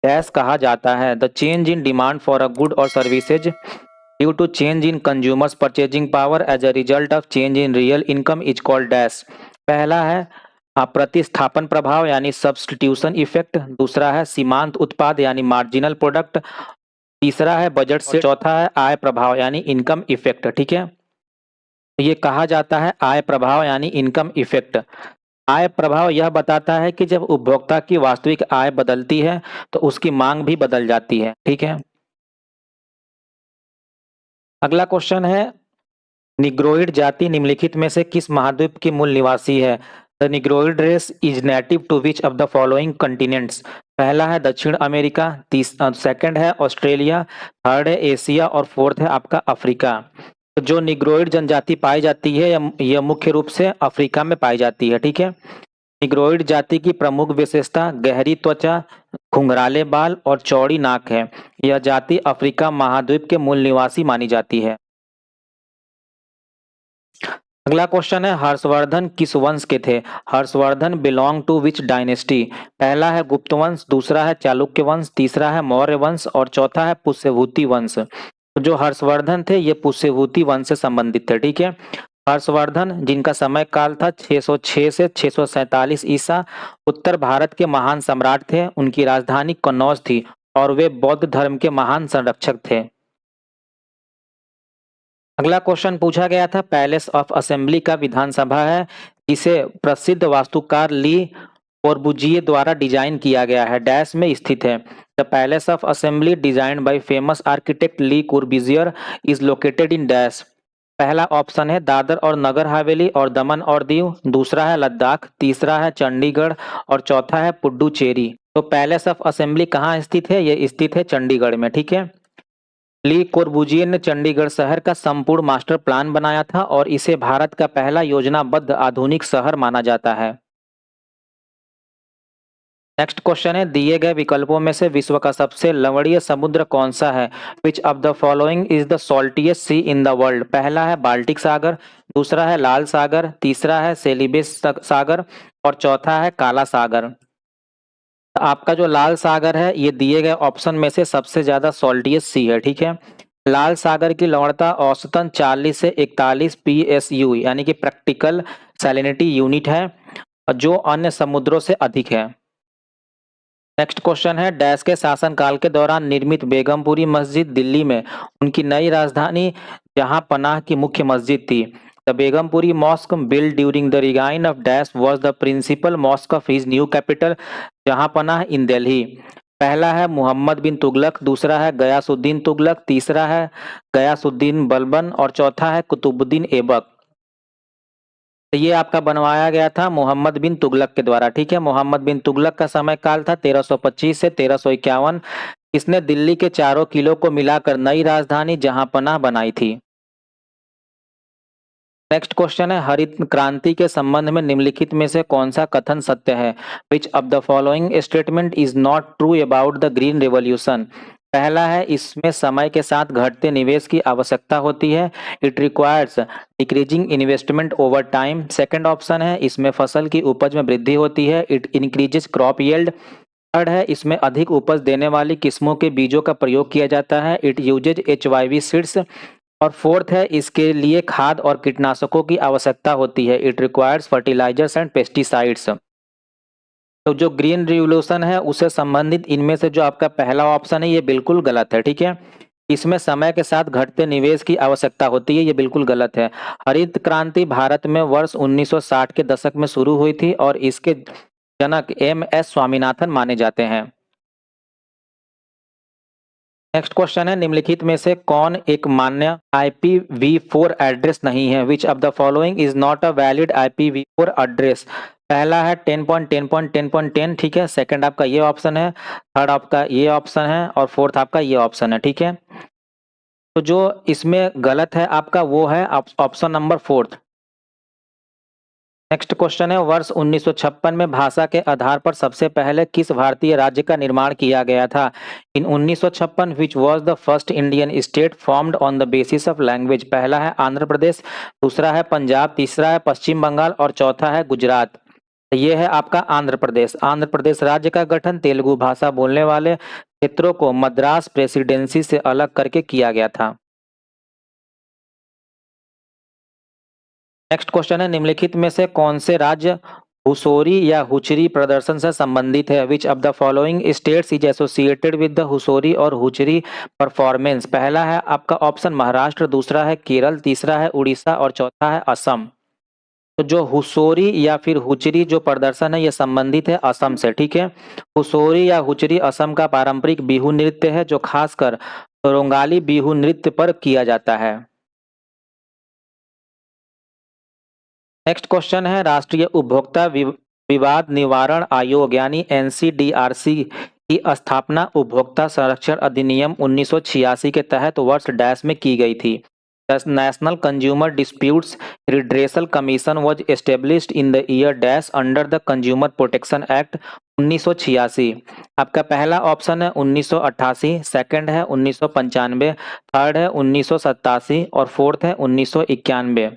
डैश कहा जाता है? The change in demand for a good or services due to change in consumers purchasing power as a result of change in real income is called dash. पहला है प्रतिस्थापन प्रभाव यानी सब्स्टिट्यूशन इफेक्ट, दूसरा है सीमांत उत्पाद यानी मार्जिनल प्रोडक्ट, तीसरा है बजट से, चौथा है आय प्रभाव यानी इनकम इफेक्ट, ठीक है। ये कहा जाता है आय प्रभाव यानी इनकम इफेक्ट। आय प्रभाव यह बताता है कि जब उपभोक्ता की वास्तविक आय बदलती है तो उसकी मांग भी बदल जाती है। ठीक है। अगला क्वेश्चन है, निग्रोइड जाति निम्नलिखित में से किस महाद्वीप की मूल निवासी है? The negroid race is native to which of the following continents? पहला है दक्षिण अमेरिका, सेकंड है ऑस्ट्रेलिया, थर्ड है एशिया और फोर्थ है आपका अफ्रीका। तो जो निग्रोइड जनजाति पाई जाती है यह मुख्य रूप से अफ्रीका में पाई जाती है। ठीक है। निग्रोइड जाति की प्रमुख विशेषता गहरी त्वचा, घुंघराले बाल और चौड़ी नाक है। यह जाति अफ्रीका महाद्वीप के मूल निवासी मानी जाती है। अगला क्वेश्चन है, हर्षवर्धन किस वंश के थे? Harshvardhan belong to which dynasty? पहला है गुप्त वंश, दूसरा है चालुक्य वंश, तीसरा है मौर्य वंश और चौथा है पुष्यभूति वंश। तो जो हर्षवर्धन थे ये पुष्यभूति वंश से संबंधित थे। ठीक है। हर्षवर्धन जिनका समय काल था 606 से 647 ईसा, उत्तर भारत के महान सम्राट थे। उनकी राजधानी कन्नौज थी और वे बौद्ध धर्म के महान संरक्षक थे। अगला क्वेश्चन पूछा गया था, पैलेस ऑफ असेंबली का विधानसभा है जिसे प्रसिद्ध वास्तुकार ली कोर्बुजिए द्वारा डिजाइन किया गया है, डैश में स्थित है। The palace of assembly designed by famous architect Le Corbusier is located in dash? पहला ऑप्शन है दादर और नगर हवेली और दमन और दीव, दूसरा है लद्दाख, तीसरा है चंडीगढ़ और चौथा है पुडुचेरी। तो पैलेस ऑफ असेंबली कहाँ स्थित है? ये स्थित है चंडीगढ़ में। ठीक है। ली कोर्बुजिए ने चंडीगढ़ शहर का संपूर्ण मास्टर प्लान बनाया था और इसे भारत का पहला योजनाबद्ध आधुनिक शहर माना जाता है। नेक्स्ट क्वेश्चन है, दिए गए विकल्पों में से विश्व का सबसे लवणीय समुद्र कौन सा है? Which of the following is the saltiest sea in the world? पहला है बाल्टिक सागर, दूसरा है लाल सागर, तीसरा है सेलिबेस सागर और चौथा है काला सागर। आपका जो लाल सागर है ये दिए गए ऑप्शन में से सबसे ज्यादा सॉल्टियस सी है। ठीक है। लाल सागर की लवणता औसतन 40 से 41 PSU यानी कि प्रैक्टिकल सैलिनिटी यूनिट है, जो अन्य समुद्रों से अधिक है। नेक्स्ट क्वेश्चन है, डैश के शासनकाल के दौरान निर्मित बेगमपुरी मस्जिद दिल्ली में उनकी नई राजधानी जहां पनाह की मुख्य मस्जिद थी? The Begumpuri mosque build during the reign of dash was the principal mosque of his new capital Jahan Panah इन दिल्ली? पहला है मोहम्मद बिन तुगलक, दूसरा है गयासुद्दीन तुगलक, तीसरा है गयासुद्दीन बलबन और चौथा है कुतुबुद्दीन ऐबक। तो ये आपका बनवाया गया था मोहम्मद बिन तुगलक के द्वारा। ठीक है। मोहम्मद बिन तुगलक का समय काल था 1325 से 1351। इसने दिल्ली के चारों किलों को मिलाकर नई राजधानी जहांपनाह बनाई थी। नेक्स्ट क्वेश्चन है, हरित क्रांति के संबंध में निम्नलिखित में से कौन सा कथन सत्य है? Which of the following statement is not true about the green revolution? पहला है इसमें समय के साथ घटते निवेश की आवश्यकता होती है, it requires decreasing investment over time. Second option है इसमें फसल की उपज में वृद्धि होती है, it increases crop yield. Third है इसमें अधिक उपज देने वाली किस्मों के बीजों का प्रयोग किया जाता है, इट यूजेज HYV सीड्स। और फोर्थ है इसके लिए खाद और कीटनाशकों की आवश्यकता होती है, it requires fertilizers and pesticides. तो जो ग्रीन रिवोल्यूशन है उससे संबंधित इनमें से जो आपका पहला ऑप्शन है ये बिल्कुल गलत है। ठीक है। इसमें समय के साथ घटते निवेश की आवश्यकता होती है, ये बिल्कुल गलत है। हरित क्रांति भारत में वर्ष 1960 के दशक में शुरू हुई थी और इसके जनक MS स्वामीनाथन माने जाते हैं। नेक्स्ट क्वेश्चन है, निम्नलिखित में से कौन एक मान्य IPv4 एड्रेस नहीं है? Which of the following is not a valid IPv4 address? पहला है 10.10.10.10। ठीक है। सेकंड आपका ये ऑप्शन है, थर्ड आपका ये ऑप्शन है और फोर्थ आपका ये ऑप्शन है। ठीक है। तो जो इसमें गलत है आपका वो है option number fourth. Next question है, वर्ष 1956 में भाषा के आधार पर सबसे पहले किस भारतीय राज्य का निर्माण किया गया था? इन 1956 which was the first Indian state formed on the basis of language? पहला है आंध्र प्रदेश, दूसरा है पंजाब, तीसरा है पश्चिम बंगाल और चौथा है गुजरात। ये है आपका आंध्र प्रदेश। आंध्र प्रदेश राज्य का गठन तेलुगु भाषा बोलने वाले क्षेत्रों को मद्रास प्रेसिडेंसी से अलग करके किया गया था। नेक्स्ट क्वेश्चन है, निम्नलिखित में से कौन से राज्य हुसोरी या हुचरी प्रदर्शन से संबंधित है? Which of the following states is associated with the Husori or Huchari performance? पहला है आपका ऑप्शन महाराष्ट्र, दूसरा है केरल, तीसरा है उड़ीसा और चौथा है असम। तो जो हुसोरी या फिर हुचरी जो प्रदर्शन है ये संबंधित है असम से, ठीक है। हुसोरी या हुचरी असम का पारंपरिक बिहू नृत्य है जो खासकर रोंगाली बिहू नृत्य पर किया जाता है। नेक्स्ट क्वेश्चन है राष्ट्रीय उपभोक्ता विवाद निवारण आयोग यानी एनसीडीआरसी की स्थापना उपभोक्ता संरक्षण अधिनियम 1986 के तहत वर्ष डैश में की गई थी। The national consumer disputes redressal commission was established in the year dash under the consumer protection act 1986। आपका पहला ऑप्शन है 1988, सेकंड है 1995, थर्ड है 1987 और फोर्थ है 1991।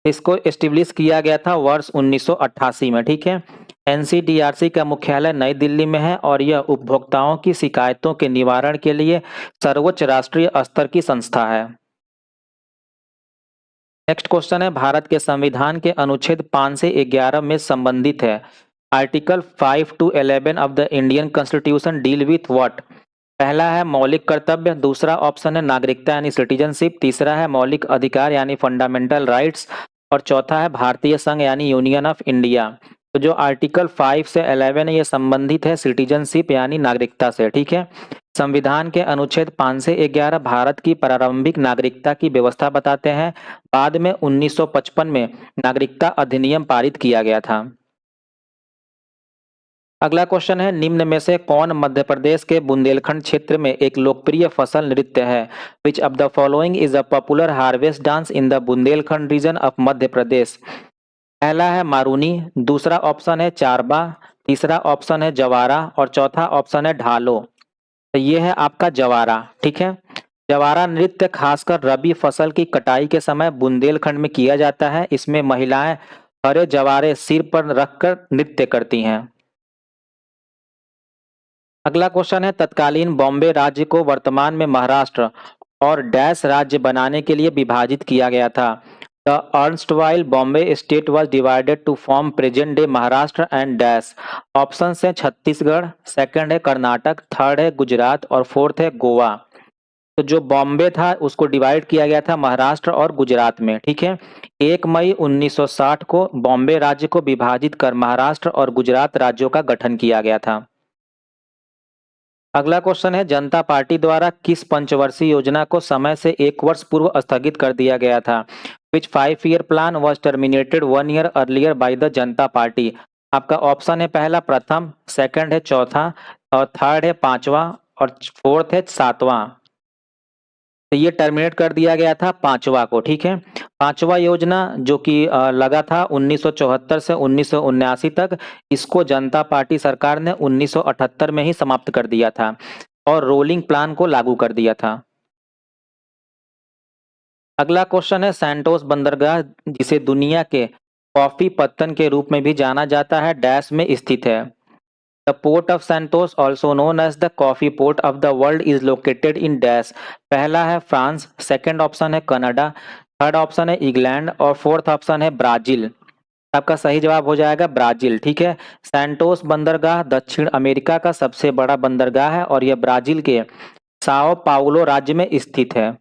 इसको एस्टेब्लिश किया गया था वर्ष 1988 में, ठीक है। एनसीडीआरसी का मुख्यालय नई दिल्ली में है और यह उपभोक्ताओं की शिकायतों के निवारण के लिए सर्वोच्च राष्ट्रीय स्तर की संस्था है। नेक्स्ट क्वेश्चन है भारत के संविधान के अनुच्छेद 5 से 11 में संबंधित है। Article 5 to 11 of the Indian constitution deal with what. पहला है मौलिक कर्तव्य, दूसरा ऑप्शन है नागरिकता यानी सिटीजनशिप, तीसरा है मौलिक अधिकार यानी फंडामेंटल राइट्स और चौथा है भारतीय संघ यानी यूनियन ऑफ इंडिया। तो जो आर्टिकल 5 से 11 है ये संबंधित है सिटीजनशिप यानी नागरिकता से, ठीक है। संविधान के अनुच्छेद 5 से 11 भारत की प्रारंभिक नागरिकता की व्यवस्था बताते हैं। बाद में 1955 में नागरिकता अधिनियम पारित किया गया था। अगला क्वेश्चन है निम्न में से कौन मध्य प्रदेश के बुंदेलखंड क्षेत्र में एक लोकप्रिय फसल नृत्य है। Which of the following is a popular harvest dance in the Bundelkhand region of Madhya Pradesh. पहला है मारूनी, दूसरा ऑप्शन है चारबा, तीसरा ऑप्शन है जवारा और चौथा ऑप्शन है ढालो। तो ये है आपका जवारा, ठीक है। जवारा नृत्य खासकर रबी फसल की कटाई के समय बुंदेलखंड में किया जाता है। इसमें महिलाएं हरे जवारे सिर पर रखकर नृत्य करती हैं। अगला क्वेश्चन है तत्कालीन बॉम्बे राज्य को वर्तमान में महाराष्ट्र और डैश राज्य बनाने के लिए विभाजित किया गया था। The erstwhile Bombay state was divided to form present day Maharashtra and dash. Option है छत्तीसगढ़, सेकंड है कर्नाटक, थर्ड है गुजरात और फोर्थ है गोवा। तो जो बॉम्बे था उसको डिवाइड किया गया था महाराष्ट्र और गुजरात में, ठीक है। 1 मई 1960 को बॉम्बे राज्य को विभाजित कर महाराष्ट्र और गुजरात राज्यों का गठन किया गया था। अगला क्वेश्चन है जनता पार्टी द्वारा किस पंचवर्षीय योजना को समय से 1 वर्ष पूर्व स्थगित कर दिया गया था। विच 5-year plan was terminated 1 year earlier by the Janata party. आपका ऑप्शन है पहला प्रथम, सेकंड है चौथा और थर्ड है पांचवा और फोर्थ है सातवां। तो ये टर्मिनेट कर दिया गया था पांचवा को, ठीक है। पांचवा योजना जो कि लगा था 1974 से 1979 तक, इसको जनता पार्टी सरकार ने 1978 में ही समाप्त कर दिया था और रोलिंग प्लान को लागू कर दिया था। अगला क्वेश्चन है सैंटोस बंदरगाह जिसे दुनिया के कॉफी पत्तन के रूप में भी जाना जाता है डैश में स्थित है। The port of Santos also known as the coffee port of the world is located in dash. पहला है फ्रांस, सेकंड ऑप्शन है कनाडा, थर्ड ऑप्शन है इंग्लैंड और फोर्थ ऑप्शन है ब्राजील। आपका सही जवाब हो जाएगा ब्राजील, ठीक है। सैंटोस बंदरगाह दक्षिण अमेरिका का सबसे बड़ा बंदरगाह है और यह ब्राजील के साओ पाउलो राज्य में स्थित है।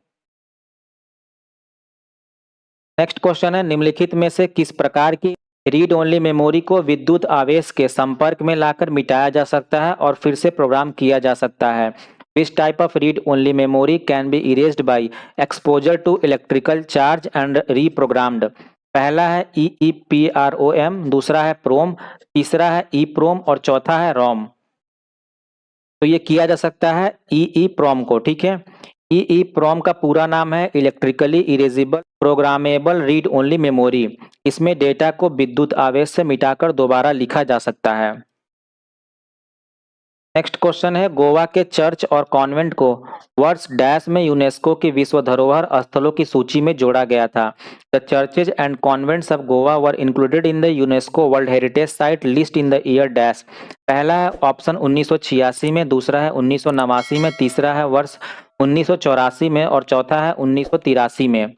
नेक्स्ट क्वेश्चन है निम्नलिखित में से किस प्रकार की रीड ओनली मेमोरी को विद्युत आवेश के संपर्क में लाकर मिटाया जा सकता है और फिर से प्रोग्राम किया जा सकता है। Which type of read-only memory can be erased by exposure to electrical charge and reprogrammed? पहला है EEPROM, दूसरा है PROM, तीसरा है EPROM और चौथा है ROM। तो ये किया जा सकता है EEPROM को, ठीक है। EEPROM का पूरा नाम है electrically erasable programmable read only memory. इसमें डेटा को विद्युत आवेश से मिटाकर दोबारा लिखा जा सकता है। नेक्स्ट क्वेश्चन है गोवा के चर्च और कॉन्वेंट को वर्ष डैश में यूनेस्को की विश्व धरोहर स्थलों की सूची में जोड़ा गया था। The churches and convents of Goa were included in the UNESCO world heritage site list in the year dash. पहला है ऑप्शन 1986 में, दूसरा है 1989 में, तीसरा है वर्ष 1984 में और चौथा है 1983 में।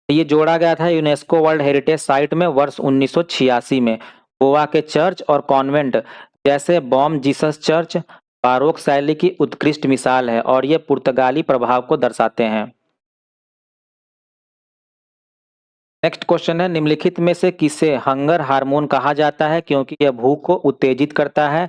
ये जोड़ा गया था यूनेस्को वर्ल्ड हेरिटेज साइट में वर्ष 1986 में। गोवा के चर्च और कॉन्वेंट जैसे बॉम जीसस चर्च बारोक शैली की उत्कृष्ट मिसाल है और ये पुर्तगाली प्रभाव को दर्शाते हैं। नेक्स्ट क्वेश्चन है, निम्नलिखित में से किसे हंगर हार्मोन कहा जाता है क्योंकि यह भूख को उत्तेजित करता है,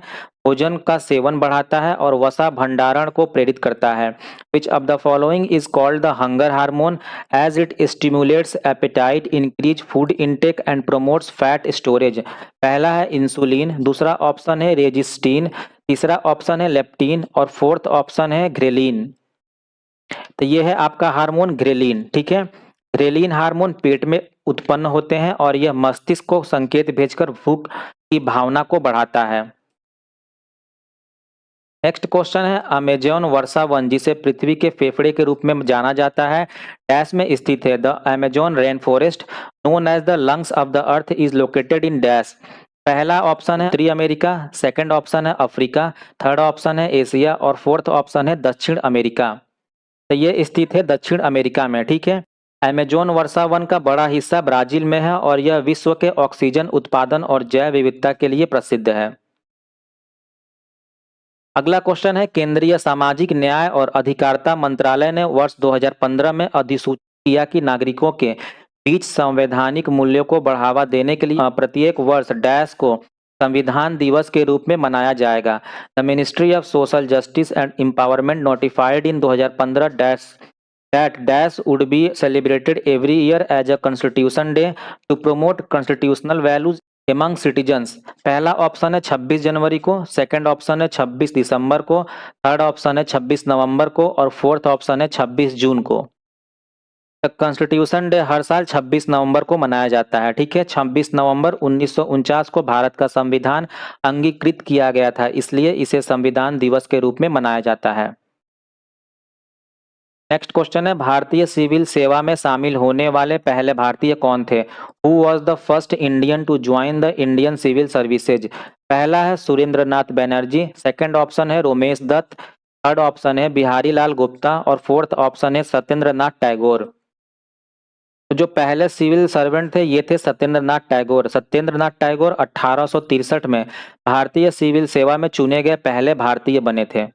भोजन का सेवन बढ़ाता है और वसा भंडारण को प्रेरित करता है। Which of the following is called the hunger hormone as it stimulates appetite, increase food intake and promotes fat storage. पहला है इंसुलिन, दूसरा ऑप्शन है रेजिस्टीन, तीसरा ऑप्शन है लेप्टिन और फोर्थ ऑप्शन है ग्रेलिन। तो ये है आपका हार्मोन ग्रेलिन, ठीक है। ग्रेलिन हार्मोन पेट में उत्पन्न होते हैं और यह मस्तिष्क को संकेत भेजकर भूख की भावना को बढ़ाता है। नेक्स्ट क्वेश्चन है, अमेजोन वर्षा वन जिसे पृथ्वी के फेफड़े के रूप में जाना जाता है डैश में स्थित है। The Amazon rain forest known as the lungs of the earth is located in dash. पहला ऑप्शन है उत्तरी अमेरिका, सेकंड ऑप्शन है अफ्रीका, थर्ड ऑप्शन है एशिया और फोर्थ ऑप्शन है दक्षिण अमेरिका। तो ये स्थित है दक्षिण अमेरिका में, ठीक है। अमेजोन वर्षा वन का बड़ा हिस्सा ब्राजील में है और यह विश्व के ऑक्सीजन उत्पादन और जैव विविधता के लिए प्रसिद्ध है। अगला क्वेश्चन है, केंद्रीय सामाजिक न्याय और अधिकारिता मंत्रालय ने वर्ष 2015 में अधिसूचित किया कि नागरिकों के बीच संवैधानिक मूल्यों को बढ़ावा देने के लिए प्रत्येक वर्ष डैश को संविधान दिवस के रूप में मनाया जाएगा। The ministry of social justice and empowerment notified in 2015 dash that dash would be celebrated every year as a constitution day to promote constitutional values among citizens। पहला ऑप्शन है 26 जनवरी को, सेकंड ऑप्शन है 26 दिसंबर को, थर्ड ऑप्शन है 26 नवंबर को और fourth option है 26 जून को। कॉन्स्टिट्यूशन डे हर साल 26 नवंबर को मनाया जाता है, ठीक है। 26 नवंबर 1949 को भारत का संविधान अंगीकृत किया गया था, इसलिए इसे संविधान दिवस के रूप में मनाया जाता है। नेक्स्ट क्वेश्चन है, भारतीय सिविल सेवा में शामिल होने वाले पहले भारतीय कौन थे? Who was the first Indian to join the Indian civil services? पहला है सुरेंद्र नाथ बनर्जी, सेकंड ऑप्शन है रोमेश दत्त, थर्ड ऑप्शन है बिहारी लाल गुप्ता और फोर्थ ऑप्शन है सत्येंद्र नाथ टैगोर। तो जो पहले सिविल सर्वेंट थे ये थे सत्येंद्र नाथ टैगोर। सत्येंद्र नाथ टैगोर 1863 में भारतीय सिविल सेवा में चुने गए पहले भारतीय बने थे।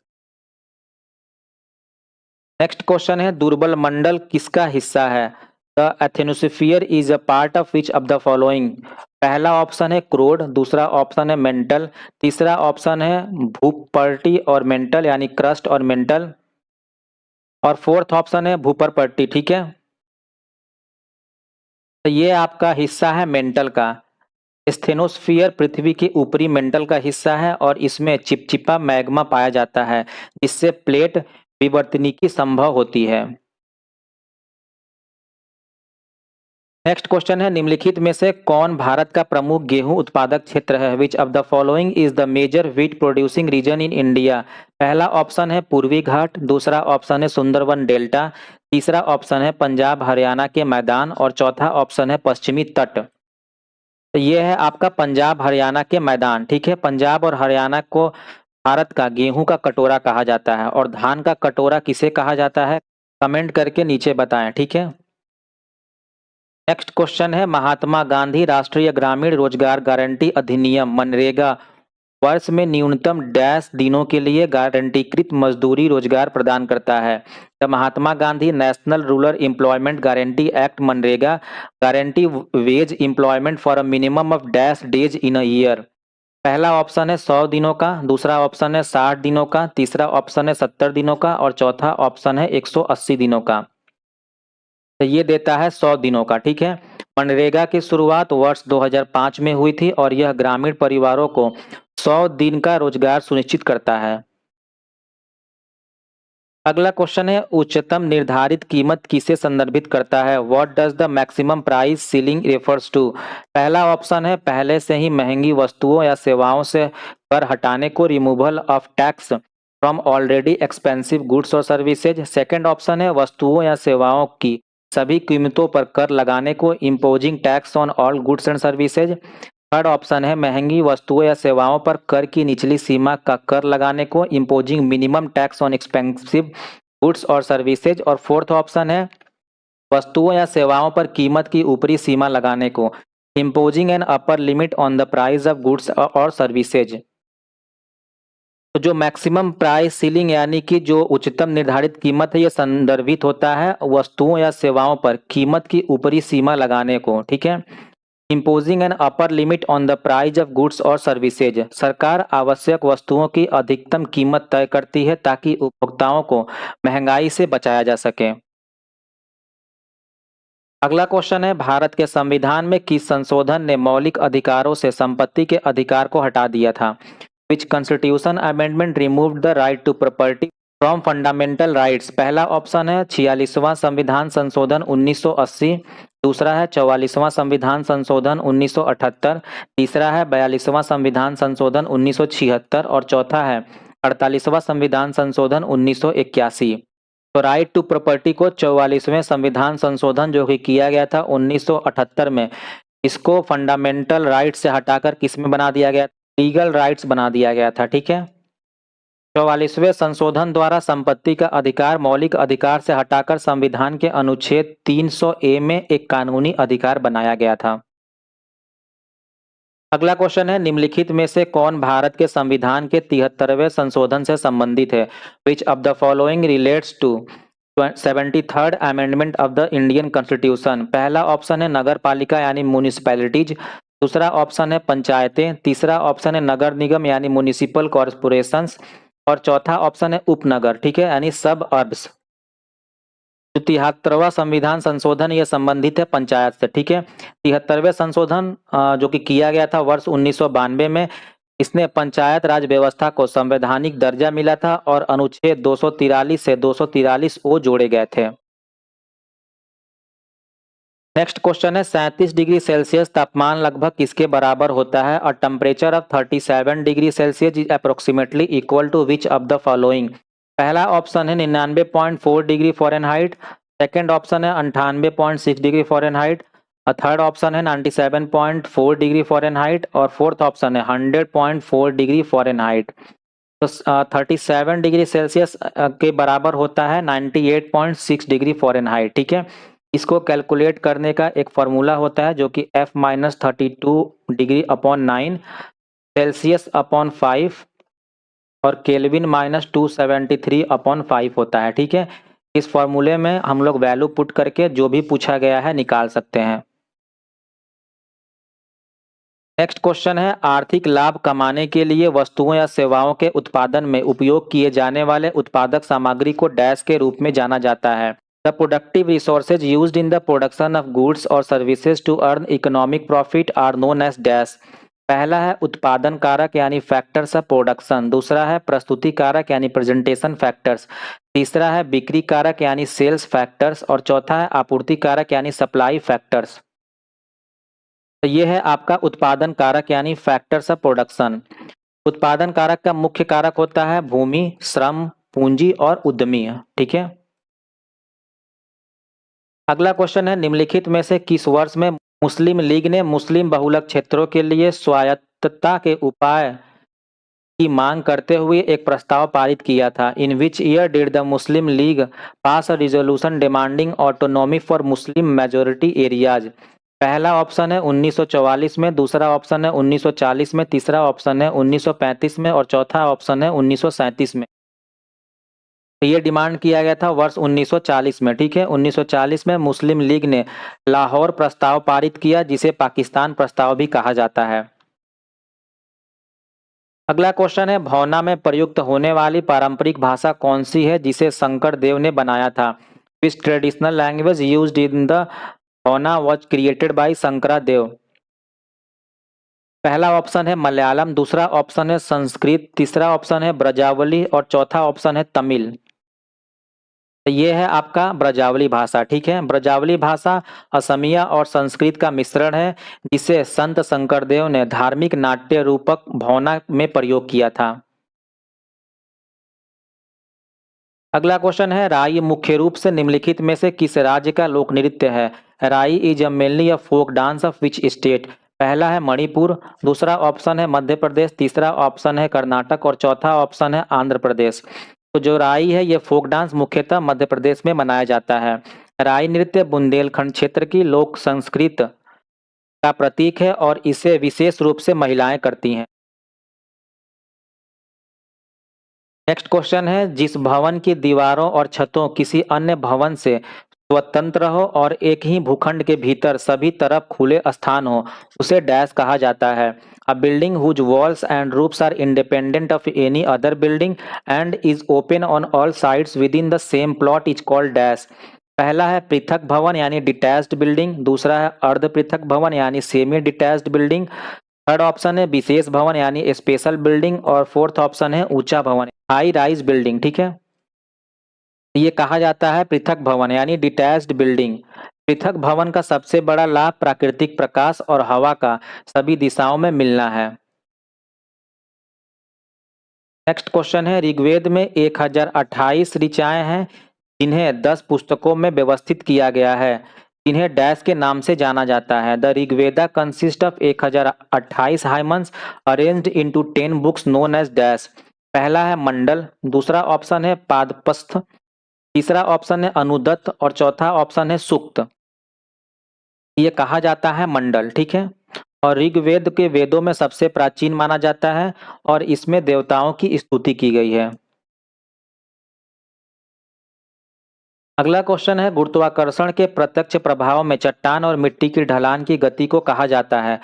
नेक्स्ट क्वेश्चन है, दुर्बल मंडल किसका हिस्सा है? The asthenosphere is a part of which of the following? पहला ऑप्शन है क्रोड, दूसरा ऑप्शन है मेंटल, तीसरा ऑप्शन है भूपर्टी और मेंटल यानी क्रस्ट और मेंटल और फोर्थ ऑप्शन है भूपरपट्टी, ठीक है। तो ये आपका हिस्सा है मेंटल का। स्टेनोस्फीयर पृथ्वी के ऊपरी मेंटल का हिस्सा है और इसमें चिपचिपा मैग्मा पाया जाता है जिससे प्लेट विवर्तनिकी संभव होती है। नेक्स्ट क्वेश्चन है, निम्नलिखित में से कौन भारत का प्रमुख गेहूं उत्पादक क्षेत्र है? Which of the following is the major wheat producing region in India? पहला ऑप्शन है पूर्वी घाट, दूसरा ऑप्शन है सुंदरवन डेल्टा, तीसरा ऑप्शन है पंजाब हरियाणा के मैदान और चौथा ऑप्शन है पश्चिमी तट। तो ये है आपका पंजाब हरियाणा के मैदान, ठीक है। पंजाब और हरियाणा को भारत का गेहूं का कटोरा कहा जाता है और धान का कटोरा किसे कहा जाता है? कमेंट करके नीचे बताएं, ठीक है। नेक्स्ट क्वेश्चन है, महात्मा गांधी राष्ट्रीय ग्रामीण रोजगार गारंटी अधिनियम मनरेगा वर्ष में न्यूनतम डैश दिनों के लिए गारंटीकृत मजदूरी रोजगार प्रदान करता है? The Mahatma Gandhi national rural employment guarantee act MNREGA guarantee veg employment for a minimum of dash days in a year. पहला ऑप्शन है 100 दिनों का, दूसरा ऑप्शन है 60 दिनों का, तीसरा ऑप्शन है 70 दिनों का और चौथा ऑप्शन है 180 दिनों का। तो ये देता है 100 दिनों का, ठीक है। मनरेगा की शुरुआत वर्ष 2005 में हुई थी और यह ग्रामीण परिवारों को 100 दिन का रोजगार सुनिश्चित करता है। अगला क्वेश्चन है, उच्चतम निर्धारित कीमत किसे संदर्भित करता है? What does the maximum price ceiling refers to? पहला ऑप्शन है पहले से ही महंगी वस्तुओं या सेवाओं से कर हटाने को, removal of tax from already expensive goods और सर्विसेज। सेकंड ऑप्शन है वस्तुओं या सेवाओं की सभी कीमतों पर कर लगाने को, imposing tax on all goods and services. Third option है महंगी वस्तुओं या सेवाओं पर कर की निचली सीमा का कर लगाने को, imposing minimum tax on expensive goods और सर्विसेज। और फोर्थ ऑप्शन है वस्तुओं या सेवाओं पर कीमत की ऊपरी सीमा लगाने को, imposing an upper limit on the price of goods और सर्विसेज। तो जो मैक्सिमम प्राइस सीलिंग यानी कि जो उच्चतम निर्धारित कीमत है, ये संदर्भित होता है वस्तुओं या सेवाओं पर कीमत की ऊपरी सीमा लगाने को, ठीक है। Imposing an upper limit on the price of goods और सर्विसेज, सरकार आवश्यक वस्तुओं की अधिकतम कीमत तय करती है ताकि उपभोक्ताओं को महंगाई से बचाया जा सके। अगला क्वेश्चन है, भारत के संविधान में किस संशोधन ने मौलिक अधिकारों से संपत्ति के अधिकार को हटा दिया था? Which constitution amendment removed the right to property from fundamental rights? पहला ऑप्शन है 46वां संविधान संशोधन 1980, दूसरा है 44वां संविधान संशोधन 1978, तीसरा है 42वां संविधान संशोधन 1976 और चौथा है 48वां संविधान संशोधन 1981। तो राइट टू प्रॉपर्टी को 44वें संविधान संशोधन जो कि किया गया था 1978 में, इसको फंडामेंटल राइट से हटाकर किस में बना दिया गया? लीगल राइट्स बना दिया गया था, ठीक है। 44वें संशोधन द्वारा संपत्ति का अधिकार मौलिक अधिकार से हटाकर संविधान के अनुच्छेद 300A में एक कानूनी अधिकार बनाया गया था। अगला क्वेश्चन है, निम्नलिखित में से कौन भारत के संविधान के 73वें संशोधन से संबंधित है? Which of the following relates to 73rd amendment of the Indian constitution? पहला ऑप्शन है नगर पालिका यानी म्यूनिसिपैलिटीज, दूसरा ऑप्शन है पंचायतें, तीसरा ऑप्शन है नगर निगम यानी म्यूनिसिपल कॉर्पोरेशंस और चौथा ऑप्शन है उपनगर, ठीक है, यानी सब अर्ब्स। जो 73वां संविधान संशोधन ये संबंधित है पंचायत से, ठीक है। 73वें संशोधन जो कि किया गया था वर्ष 1992 में, इसने पंचायत राज व्यवस्था को संवैधानिक दर्जा मिला था और अनुच्छेद 243 से 243O जोड़े गए थे। नेक्स्ट क्वेश्चन है, 37 डिग्री सेल्सियस तापमान लगभग किसके बराबर होता है? A temperature of 37 degree Celsius is approximately equal to which of the following? पहला ऑप्शन है 99.4 डिग्री फ़ारेनहाइट, सेकंड ऑप्शन है 98.6 डिग्री फ़ारेनहाइट, थर्ड ऑप्शन है 97.4 डिग्री फ़ारेनहाइट और फोर्थ ऑप्शन है 100.4 डिग्री फ़ारेनहाइट। तो 37 डिग्री सेल्सियस के बराबर होता है 98.6 डिग्री फ़ारेनहाइट, ठीक है। इसको कैलकुलेट करने का एक फार्मूला होता है जो कि F-32 degree upon 9 Celsius upon 5 और केल्विन -273 अपॉन 5 होता है, ठीक है। इस फॉर्मूले में हम लोग वैल्यू पुट करके जो भी पूछा गया है निकाल सकते हैं। नेक्स्ट क्वेश्चन है, आर्थिक लाभ कमाने के लिए वस्तुओं या सेवाओं के उत्पादन में उपयोग किए जाने वाले उत्पादक सामग्री को डैश के रूप में जाना जाता है? The productive resources used in the production of goods और services to earn economic profit are known as dash. पहला है उत्पादन कारक यानी फैक्टर्स ऑफ प्रोडक्शन, दूसरा है प्रस्तुति कारक यानी प्रेजेंटेशन फैक्टर्स, तीसरा है बिक्री कारक यानी सेल्स फैक्टर्स और चौथा है आपूर्ति कारक यानी सप्लाई फैक्टर्स। तो ये है आपका उत्पादन कारक यानी फैक्टर्स ऑफ प्रोडक्शन। उत्पादन कारक का मुख्य कारक होता है भूमि, श्रम, पूंजी और उद्यमी, ठीक है। अगला क्वेश्चन है, निम्नलिखित में से किस वर्ष में मुस्लिम लीग ने मुस्लिम बहुलक क्षेत्रों के लिए स्वायत्तता के उपाय की मांग करते हुए एक प्रस्ताव पारित किया था? In which year did the Muslim League pass a resolution demanding autonomy for Muslim majority areas? पहला ऑप्शन है 1944 में, दूसरा ऑप्शन है 1940 में, तीसरा ऑप्शन है 1935 में और चौथा ऑप्शन है 1937 में। ये डिमांड किया गया था वर्ष 1940 में, ठीक है। 1940 में मुस्लिम लीग ने लाहौर प्रस्ताव पारित किया जिसे पाकिस्तान प्रस्ताव भी कहा जाता है। अगला क्वेश्चन है, भौना में प्रयुक्त होने वाली पारंपरिक भाषा कौन सी है जिसे शंकर देव ने बनाया था? Which traditional language used in the Bhaona was created by Shankara Dev? पहला ऑप्शन है मलयालम, दूसरा ऑप्शन है संस्कृत, तीसरा ऑप्शन है ब्रजावली और चौथा ऑप्शन है तमिल। तो ये है आपका ब्रजावली भाषा, ठीक है। ब्रजावली भाषा असमिया और संस्कृत का मिश्रण है जिसे संत शंकरदेव ने धार्मिक नाट्य रूपक भौना में प्रयोग किया था। अगला क्वेश्चन है, राई मुख्य रूप से निम्नलिखित में से किस राज्य का लोक नृत्य है? Rai is a mainly a folk dance of which state? पहला है मणिपुर, दूसरा ऑप्शन है मध्य प्रदेश, तीसरा ऑप्शन है कर्नाटक और चौथा ऑप्शन है आंध्र प्रदेश। तो जो राई है ये फोक डांस मुख्यतः मध्य प्रदेश में मनाया जाता है। राई नृत्य बुंदेलखंड क्षेत्र की लोक संस्कृति का प्रतीक है और इसे विशेष रूप से महिलाएं करती हैं। नेक्स्ट क्वेश्चन है, जिस भवन की दीवारों और छतों किसी अन्य भवन से स्वतंत्र हो और एक ही भूखंड के भीतर सभी तरफ खुले स्थान हो, उसे डैश कहा जाता है। A building whose walls and roofs are independent of any other building and is open on all sides within the same plot is called dash. पहला है पृथक भवन यानी डिटैच्ड बिल्डिंग, दूसरा है अर्ध पृथक भवन यानी semi detached building, third option है विशेष भवन यानी स्पेशल बिल्डिंग और फोर्थ ऑप्शन है ऊंचा भवन हाई राइज बिल्डिंग। ठीक है, ये कहा जाता है पृथक भवन यानी डिटैच्ड बिल्डिंग। पृथक भवन का सबसे बड़ा लाभ प्राकृतिक प्रकाश और हवा का सभी दिशाओं में मिलना है। नेक्स्ट क्वेश्चन है, ऋग्वेद में 1028 ऋचाएं हैं जिन्हें 10 पुस्तकों में व्यवस्थित किया गया है, जिन्हें डैश के नाम से जाना जाता है। The Rigveda consist of 1028 hymns arranged into 10 books known as dash. पहला है मंडल, दूसरा ऑप्शन है पादपस्थ, तीसरा ऑप्शन है अनुदत्त और चौथा ऑप्शन है सूक्त। ये कहा जाता है मंडल। ठीक है, और ऋग्वेद के वेदों में सबसे प्राचीन माना जाता है और इसमें देवताओं की स्तुति की गई है। अगला क्वेश्चन है, गुरुत्वाकर्षण के प्रत्यक्ष प्रभाव में चट्टान और मिट्टी की ढलान की गति को कहा जाता है।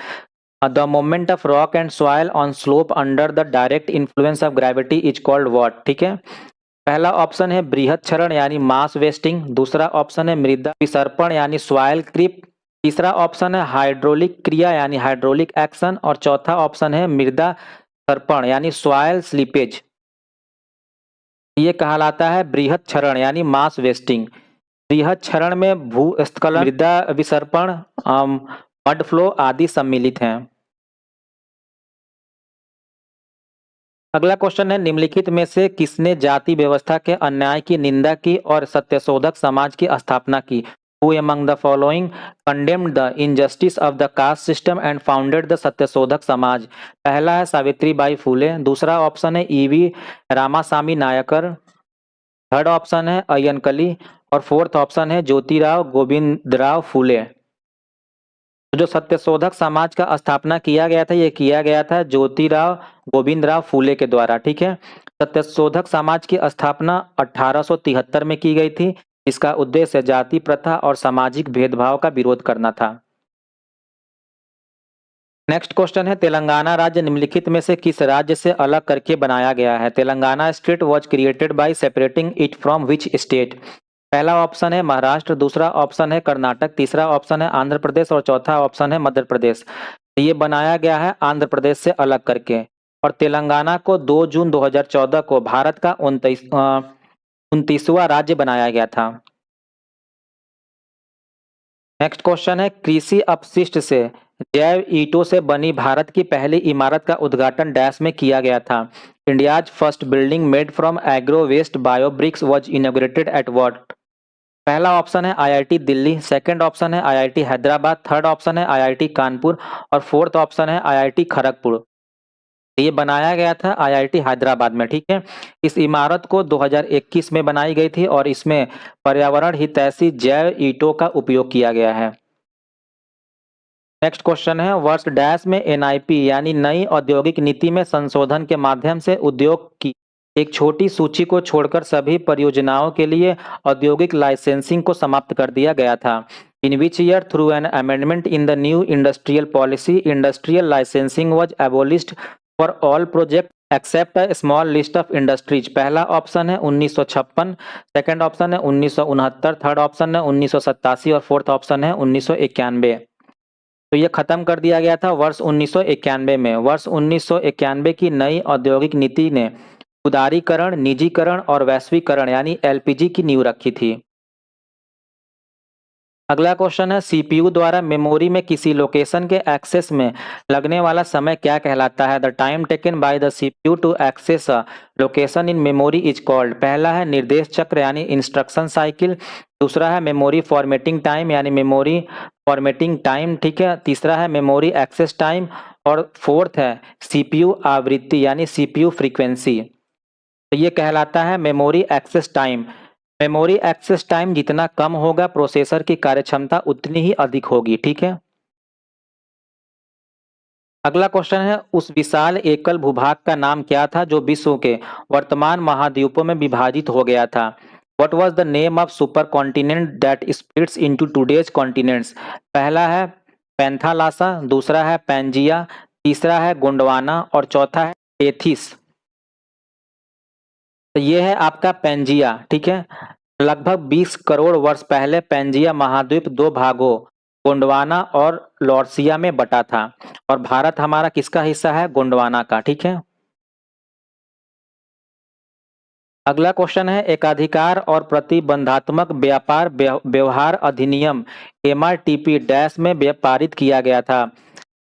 The moment of rock and soil on slope under the direct influence of gravity is called what. ठीक है, पहला ऑप्शन है बृहत क्षरण यानी मास वेस्टिंग, दूसरा ऑप्शन है मृदा विसर्पण यानी सॉइल क्रीप, तीसरा ऑप्शन है हाइड्रोलिक क्रिया यानी हाइड्रोलिक एक्शन और चौथा ऑप्शन है मृदा सर्पण यानी सॉइल स्लीपेज। ये कहलाता है बृहत क्षरण यानी मास वेस्टिंग। बृहत क्षरण में भूस्खलन, मृदा विसर्पण, मड फ्लो आदि सम्मिलित हैं। अगला क्वेश्चन है, निम्नलिखित में से किसने जाति व्यवस्था के अन्याय की निंदा की और सत्यशोधक समाज की स्थापना की? Who among the following condemned the injustice of the caste system and founded the Satyashodhak Samaj? पहला है सावित्रीबाई फूले, दूसरा ऑप्शन है E V Ramasamy Naicker, third option है अय्यनकली और फोर्थ ऑप्शन है ज्योतिराव गोविंदराव फूले। तो जो सत्यशोधक समाज का स्थापना किया गया था, ये किया गया था ज्योतिराव गोविंदराव फूले के द्वारा। ठीक है, सत्यशोधक समाज की स्थापना 1873 में की गई थी। इसका उद्देश्य जाति प्रथा और सामाजिक भेदभाव का विरोध करना था। नेक्स्ट क्वेश्चन है, तेलंगाना राज्य निम्नलिखित में से किस राज्य से अलग करके बनाया गया है? Telangana state was created by separating it from which state? पहला ऑप्शन है महाराष्ट्र, दूसरा ऑप्शन है कर्नाटक, तीसरा ऑप्शन है आंध्र प्रदेश और चौथा ऑप्शन है मध्य प्रदेश। ये बनाया गया है आंध्र प्रदेश से अलग करके, और तेलंगाना को 2 जून 2014 को भारत का 29वां राज्य बनाया गया था। नेक्स्ट क्वेश्चन है, कृषि अपशिष्ट से जैव ईंटों से बनी भारत की पहली इमारत का उद्घाटन डैश में किया गया था? India's first building made from agro waste bio bricks was inaugurated at what? पहला ऑप्शन है आईआईटी दिल्ली, सेकंड ऑप्शन है आईआईटी हैदराबाद, थर्ड ऑप्शन है आईआईटी कानपुर और फोर्थ ऑप्शन है आईआईटी खड़गपुर। ये बनाया गया था आईआईटी हैदराबाद में। ठीक है, इस इमारत को 2021 में बनाई गई थी और इसमें पर्यावरण हितैषी जैव ईंटों का उपयोग किया गया है। नेक्स्ट क्वेश्चन है, वर्ष डैश में एनआईपी यानी नई औद्योगिक नीति में संशोधन के माध्यम से उद्योग की एक छोटी सूची को छोड़कर सभी परियोजनाओं के लिए औद्योगिक लाइसेंसिंग को समाप्त कर दिया गया था? In which year through an amendment in the new industrial policy industrial licensing was abolished for all project except a small list of industries? पहला ऑप्शन है 1956, सेकंड ऑप्शन है 1969, थर्ड ऑप्शन है 1987 और फोर्थ ऑप्शन है 1991। तो ये खत्म कर दिया गया था वर्ष 1991 में। वर्ष 1991 की नई औद्योगिक नीति ने उदारीकरण, निजीकरण और वैश्वीकरण यानी एलपीजी की नींव रखी थी। अगला क्वेश्चन है, सीपीयू द्वारा मेमोरी में किसी लोकेशन के एक्सेस में लगने वाला समय क्या कहलाता है? The time taken by the CPU to access a location in memory is called? पहला है निर्देश चक्र यानी इंस्ट्रक्शन साइकिल, दूसरा है मेमोरी फॉर्मेटिंग टाइम यानी मेमोरी फॉर्मेटिंग टाइम। ठीक है, तीसरा है मेमोरी एक्सेस टाइम और फोर्थ है सीपीयू आवृत्ति यानी सीपीयू फ्रीक्वेंसी। तो ये कहलाता है memory access time. Memory access time जितना कम होगा प्रोसेसर की कार्यक्षमता उतनी ही अधिक होगी। ठीक है, अगला क्वेश्चन है, उस विशाल एकल भूभाग का नाम क्या था जो विश्व के वर्तमान महाद्वीपों में विभाजित हो गया था? What was the name of supercontinent that splits into today's continents? पहला है पैंथालासा, दूसरा है पैंजिया, तीसरा है गोंडवाना और चौथा है टेथिस। तो ये है आपका पैंजिया, ठीक है। लगभग 20 करोड़ वर्ष पहले पैंजिया महाद्वीप दो भागों गोंडवाना और लॉर्सिया में बटा था और भारत हमारा किसका हिस्सा है? गोंडवाना का, ठीक है। अगला क्वेश्चन है, एकाधिकार और प्रतिबंधात्मक व्यापार व्यवहार अधिनियम एमआरटीपी डैश में पारित किया गया था?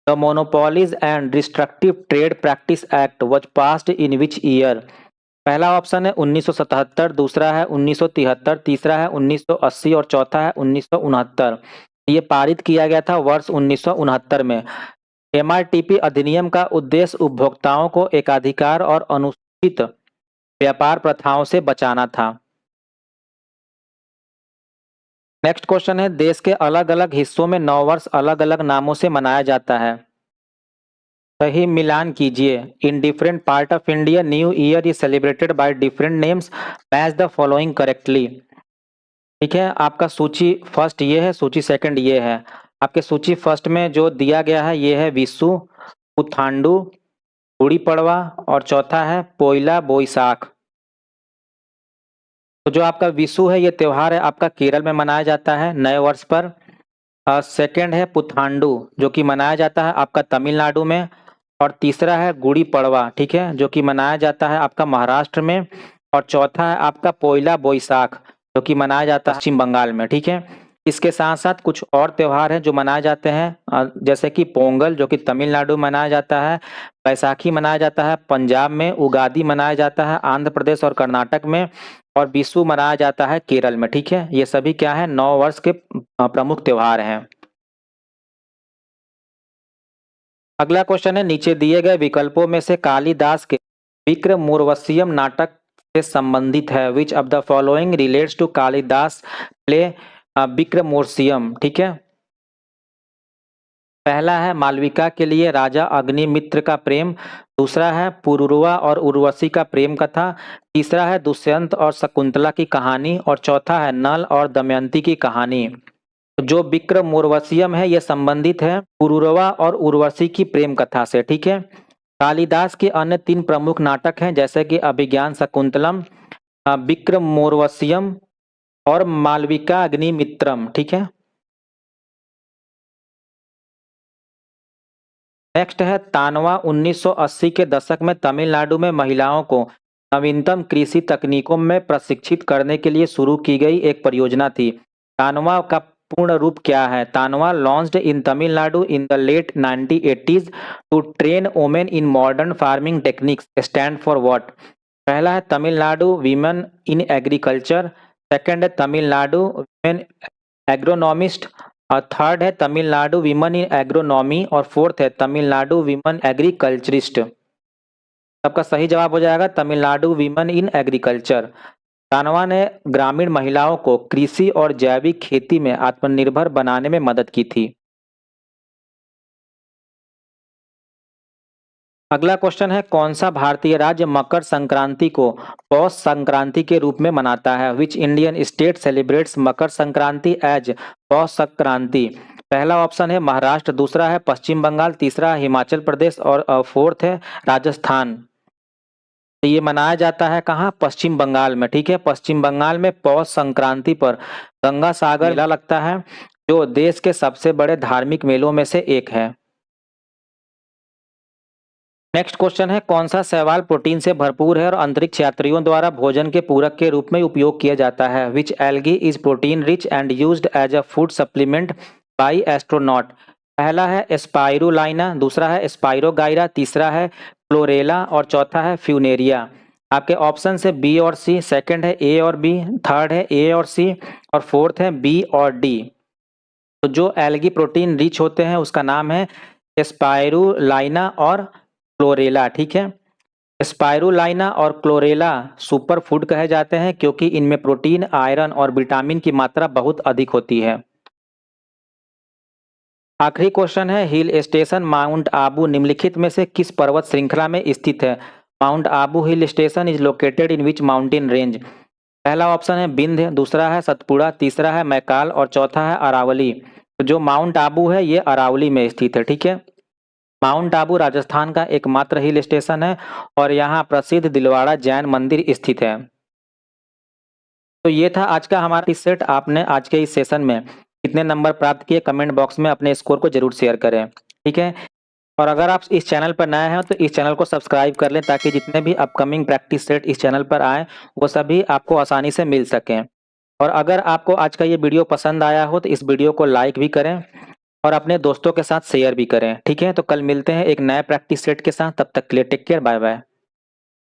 The monopolies and destructive trade practice act was passed in which year? पहला ऑप्शन है 1977, दूसरा है 1973, तीसरा है 1980 और चौथा है 1969। ये पारित किया गया था वर्ष 1969 में। एमआरटीपी अधिनियम का उद्देश्य उपभोक्ताओं को एकाधिकार और अनुचित व्यापार प्रथाओं से बचाना था। नेक्स्ट क्वेश्चन है, देश के अलग अलग हिस्सों में नववर्ष अलग अलग नामों से मनाया जाता है। सही मिलान कीजिए। In different part of India new year is celebrated by different names, match the following correctly. ठीक है, आपका सूची फर्स्ट ये है, सूची सेकंड ये है। आपके सूची फर्स्ट में जो दिया गया है ये है विशु, पुथांडु, गुड़ी पड़वा और चौथा है पोइला बोईसाख। तो जो आपका विशु है ये त्योहार है आपका केरल में मनाया जाता है नए वर्ष पर। सेकंड है पुथांडु जो कि मनाया जाता है आपका तमिलनाडु में। और तीसरा है गुड़ी पड़वा, ठीक है, जो कि मनाया जाता है आपका महाराष्ट्र में। और चौथा है आपका पोइला बोईसाख जो कि मनाया जाता है पश्चिम बंगाल में, ठीक है। इसके साथ साथ कुछ और त्योहार हैं जो मनाए जाते हैं, जैसे कि पोंगल जो कि तमिलनाडु में मनाया जाता है, बैसाखी मनाया जाता है पंजाब में, उगादी मनाया जाता है आंध्र प्रदेश और कर्नाटक में, और विशु मनाया जाता है केरल में, ठीक है। ये सभी क्या है, नव वर्ष के प्रमुख त्योहार हैं। अगला क्वेश्चन है, नीचे दिए गए विकल्पों में से कालिदास के विक्रमोर्वशीयम नाटक से संबंधित है? Which of the following relates to Kalidasa play Vikramorvashiyam? ठीक है, पहला है मालविका के लिए राजा अग्निमित्र का प्रेम, दूसरा है पुरुरवा और उर्वशी का प्रेम कथा, तीसरा है दुष्यंत और शकुंतला की कहानी और चौथा है नल और दमयंती की कहानी। जो विक्रमोर्वशीयम है ये संबंधित है पुरुरवा और उर्वशी की प्रेम कथा से, ठीक है। कालिदास के अन्य 3 प्रमुख नाटक हैं जैसे कि अभिज्ञान शाकुंतलम, विक्रमोर्वशीयम और मालविका अग्निमित्रम, ठीक है। नेक्स्ट है तानवा। 1980 के दशक में तमिलनाडु में महिलाओं को नवीनतम कृषि तकनीकों में प्रशिक्षित करने के लिए शुरू की गई एक परियोजना थी। तानवा का पूर्ण रूप क्या है? तानवा launched in Tamil Nadu in the late 1980s to train women in modern farming techniques, stand for what? पहला है Tamil Nadu women in agriculture, second है तमिलनाडु वीमेन एग्रोनॉमिस्ट, और थर्ड है तमिलनाडु वीमेन इन एग्रोनॉमी, और फोर्थ है तमिलनाडु वीमेन एग्रीकल्चरिस्ट। सबका सही जवाब हो जाएगा तमिलनाडु वीमेन इन एग्रीकल्चर। तानवा ने ग्रामीण महिलाओं को कृषि और जैविक खेती में आत्मनिर्भर बनाने में मदद की थी। अगला क्वेश्चन है, कौन सा भारतीय राज्य मकर संक्रांति को पौष संक्रांति के रूप में मनाता है? Which Indian state celebrates Makar Sankranti as Paush Sankranti? पहला ऑप्शन है महाराष्ट्र, दूसरा है पश्चिम बंगाल, तीसरा है हिमाचल प्रदेश और फोर्थ है राजस्थान। तो ये मनाया जाता है कहाँ? पश्चिम बंगाल में, ठीक है। पश्चिम बंगाल में पौष संक्रांति पर गंगा सागर मेला लगता है जो देश के सबसे बड़े धार्मिक मेलों में से एक है। नेक्स्ट क्वेश्चन है, कौन सा शैवाल प्रोटीन से भरपूर है और अंतरिक्ष यात्रियों द्वारा भोजन के पूरक के रूप में उपयोग किया जाता है? Which algae is protein rich and used as a food supplement by astronaut? पहला है स्पाइरुलाइना, दूसरा है स्पाइरोगाइरा, तीसरा है क्लोरेला और चौथा है फ्यूनेरिया। आपके ऑप्शन है बी और सी, सेकंड है ए और बी, थर्ड है ए और सी और फोर्थ है बी और डी। तो जो एल्गी प्रोटीन रिच होते हैं उसका नाम है स्पाइरुलाइना और क्लोरेला, ठीक है। स्पाइरुलाइना और क्लोरेला सुपर फूड कहे जाते हैं क्योंकि इनमें प्रोटीन, आयरन और विटामिन की मात्रा बहुत अधिक होती है। आखिरी क्वेश्चन है, हिल स्टेशन माउंट आबू निम्नलिखित में से किस पर्वत श्रृंखला में स्थित है? Mount Abu hill station is located in which mountain range? पहला ऑप्शन है विंध्य, दूसरा है सतपुड़ा, तीसरा है मैकाल और चौथा है अरावली। तो जो माउंट आबू है ये अरावली में स्थित है, ठीक है। माउंट आबू राजस्थान का एकमात्र हिल स्टेशन है और यहाँ प्रसिद्ध दिलवाड़ा जैन मंदिर स्थित है। तो ये था आज का हमारा इस सेट। आपने आज के इस सेशन में कितने नंबर प्राप्त किए, कमेंट बॉक्स में अपने स्कोर को जरूर शेयर करें, ठीक है। और अगर आप इस चैनल पर नए हैं तो इस चैनल को सब्सक्राइब कर लें ताकि जितने भी अपकमिंग प्रैक्टिस सेट इस चैनल पर आए वो सभी आपको आसानी से मिल सकें। और अगर आपको आज का ये वीडियो पसंद आया हो तो इस वीडियो को लाइक भी करें और अपने दोस्तों के साथ शेयर भी करें, ठीक है। तो कल मिलते हैं एक नए प्रैक्टिस सेट के साथ, तब तक के लिए टेक केयर, बाय बाय।